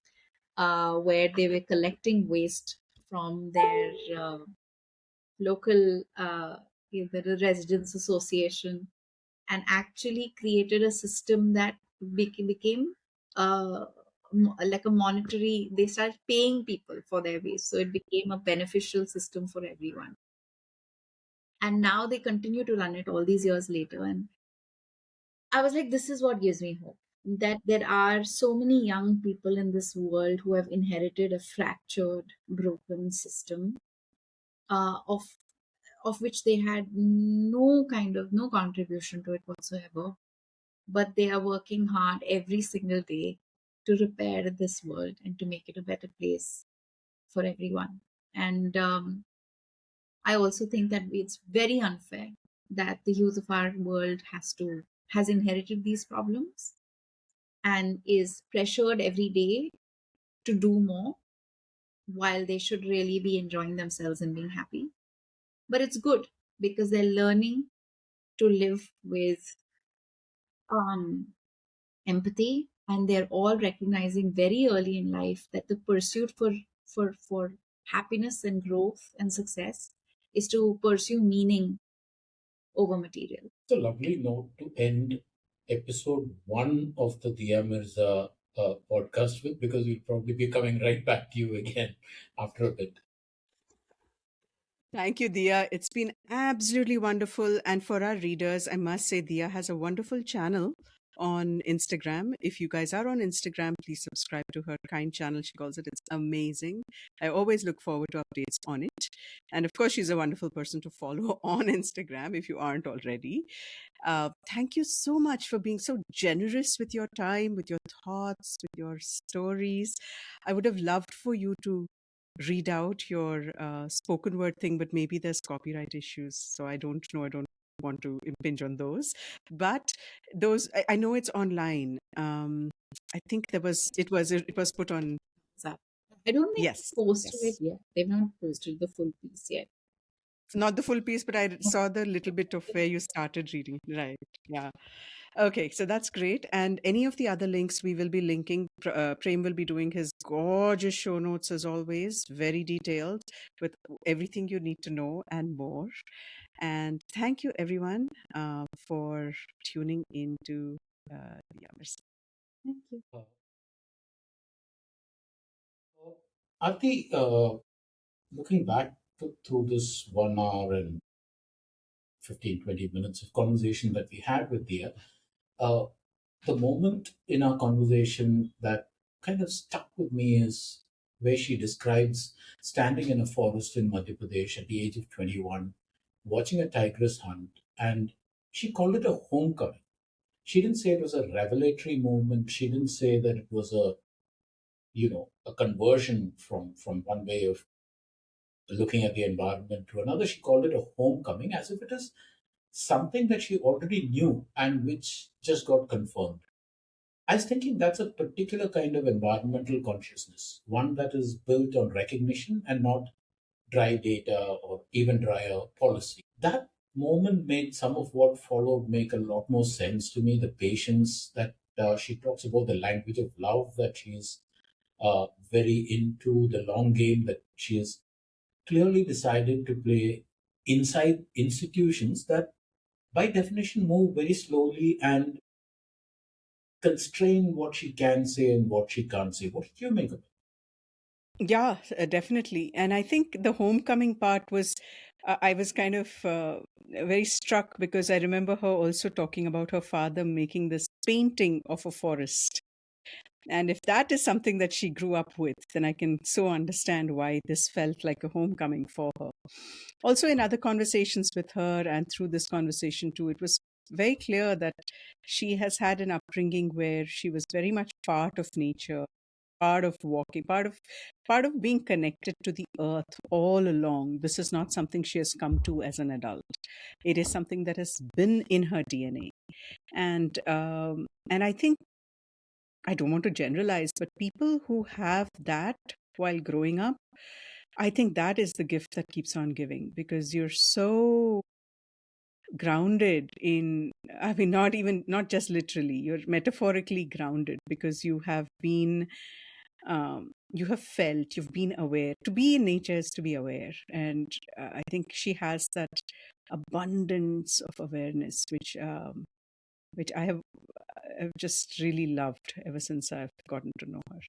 where they were collecting waste from their local the residents association, and actually created a system that became like a monetary. They started paying people for their waste, so it became a beneficial system for everyone. And now they continue to run it all these years later. And I was like, this is what gives me hope, that there are so many young people in this world who have inherited a fractured, broken system, of which they had no contribution to it whatsoever, but they are working hard every single day to repair this world and to make it a better place for everyone. And I also think that it's very unfair that the youth of our world has inherited these problems and is pressured every day to do more, while they should really be enjoying themselves and being happy. But it's good because they're learning to live with um, empathy, and they're all recognizing very early in life that the pursuit for happiness and growth and success is to pursue meaning over material. It's a lovely note to end episode one of the Dia Mirza podcast with, because we'll probably be coming right back to you again after a bit. Thank you, Dia. It's been absolutely wonderful. And for our readers, I must say, Dia has a wonderful channel on Instagram. If you guys are on Instagram, please subscribe to her kind channel. She calls it. It's amazing. I always look forward to updates on it. And of course, she's a wonderful person to follow on Instagram if you aren't already. Thank you so much for being so generous with your time, with your thoughts, with your stories. I would have loved for you to read out your spoken word thing, but maybe there's copyright issues. So I don't know. I don't want to impinge on those. But I know it's online. I think it was put on. So I don't think Yes, they posted it yes. yet. They've not posted the full piece yet. Not the full piece, but I saw the little bit of where you started reading. Right. Yeah. Okay, so that's great. And any of the other links we will be linking. Prem will be doing his gorgeous show notes as always, very detailed with everything you need to know and more. And thank you, everyone, for tuning into the others. Thank you. Aarti, looking back through this 1 hour and 15, 20 minutes of conversation that we had with Dia, uh, the moment in our conversation that kind of stuck with me is where she describes standing in a forest in Madhya Pradesh at the age of 21, watching a tigress hunt, and she called it a homecoming. She didn't say it was a revelatory movement. She didn't say that it was a conversion from one way of looking at the environment to another. She called it a homecoming, as if it is something that she already knew and which just got confirmed. I was thinking that's a particular kind of environmental consciousness, one that is built on recognition and not dry data or even drier policy. That moment made some of what followed make a lot more sense to me. The patience that she talks about, the language of love that she's very into, the long game that she has clearly decided to play inside institutions that, by definition, move very slowly and constrain what she can say and what she can't say. What did you make of it? Yeah, definitely. And I think the homecoming part was, I was kind of very struck because I remember her also talking about her father making this painting of a forest. And if that is something that she grew up with, then I can so understand why this felt like a homecoming for her. Also, in other conversations with her and through this conversation too, it was very clear that she has had an upbringing where she was very much part of nature, part of walking, part of being connected to the earth all along. This is not something she has come to as an adult. It is something that has been in her DNA. And I think, I don't want to generalize, but people who have that while growing up, I think that is the gift that keeps on giving, because you're so grounded in, I mean, not just literally, you're metaphorically grounded because you have felt, you've been aware. To be in nature is to be aware. And I think she has that abundance of awareness, which I've just really loved ever since I've gotten to know her.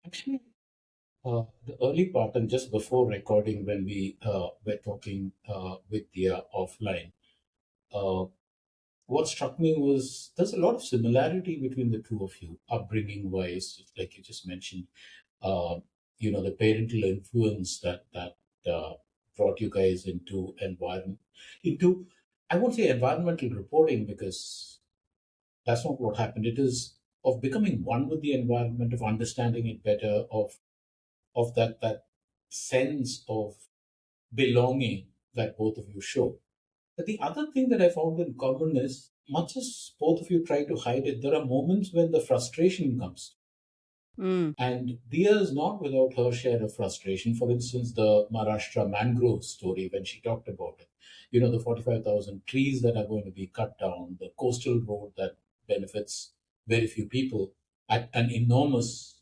Actually, the early part and just before recording, when we were talking with the offline, uh, what struck me was there's a lot of similarity between the two of you, upbringing wise, like you just mentioned. Uh, the parental influence that brought you guys into, I won't say environmental reporting, because that's not what happened. It is of becoming one with the environment, of understanding it better, of that sense of belonging that both of you show. But the other thing that I found in common is, much as both of you try to hide it, there are moments when the frustration comes. Mm. And Dia is not without her share of frustration. For instance, the Maharashtra mangrove story, when she talked about it, the 45,000 trees that are going to be cut down, the coastal road that benefits very few people at an enormous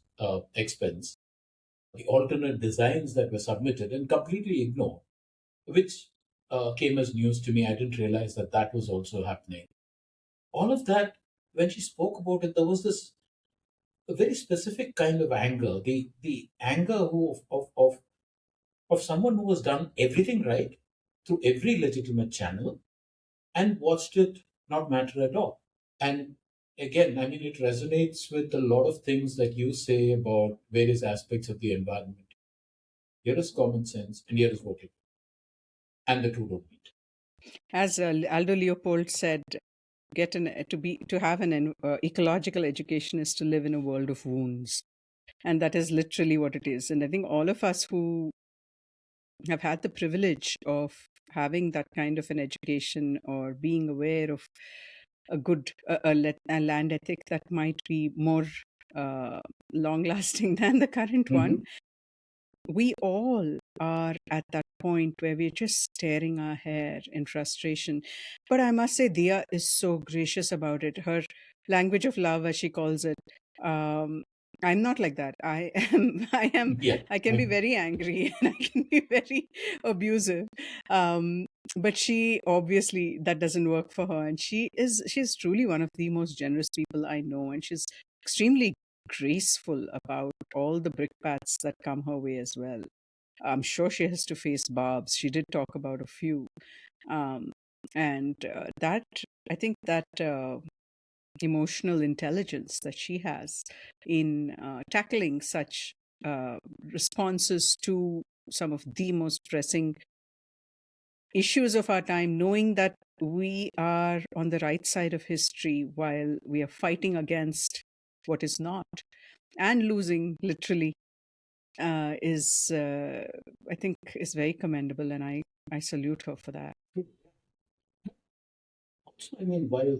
expense, the alternate designs that were submitted and completely ignored, which came as news to me. I didn't realize that that was also happening. All of that, when she spoke about it, there was this a very specific kind of anger, the anger of someone who has done everything right through every legitimate channel and watched it not matter at all. And again, I mean, it resonates with a lot of things that you say about various aspects of the environment. Here is common sense, and here is what you do, and the two don't meet. As Aldo Leopold said, to have an ecological education is to live in a world of wounds, and that is literally what it is. And I think all of us who have had the privilege of having that kind of an education or being aware of a good a land ethic that might be more uh, long lasting than the current one, Mm-hmm. we all are at that point where we're just tearing our hair in frustration. But I must say, Dia is so gracious about it. Her language of love, as she calls it, um, I'm not like that. Yeah. I can be very angry and I can be very abusive. Um, but she obviously, that doesn't work for her. And she's truly one of the most generous people I know. And she's extremely graceful about all the brickbats that come her way as well. I'm sure she has to face barbs. She did talk about a few. Um, and that, I think that emotional intelligence that she has in tackling such responses to some of the most pressing issues of our time, knowing that we are on the right side of history while we are fighting against what is not and losing literally, is I think is very commendable, and I salute her for that. Also, I mean, while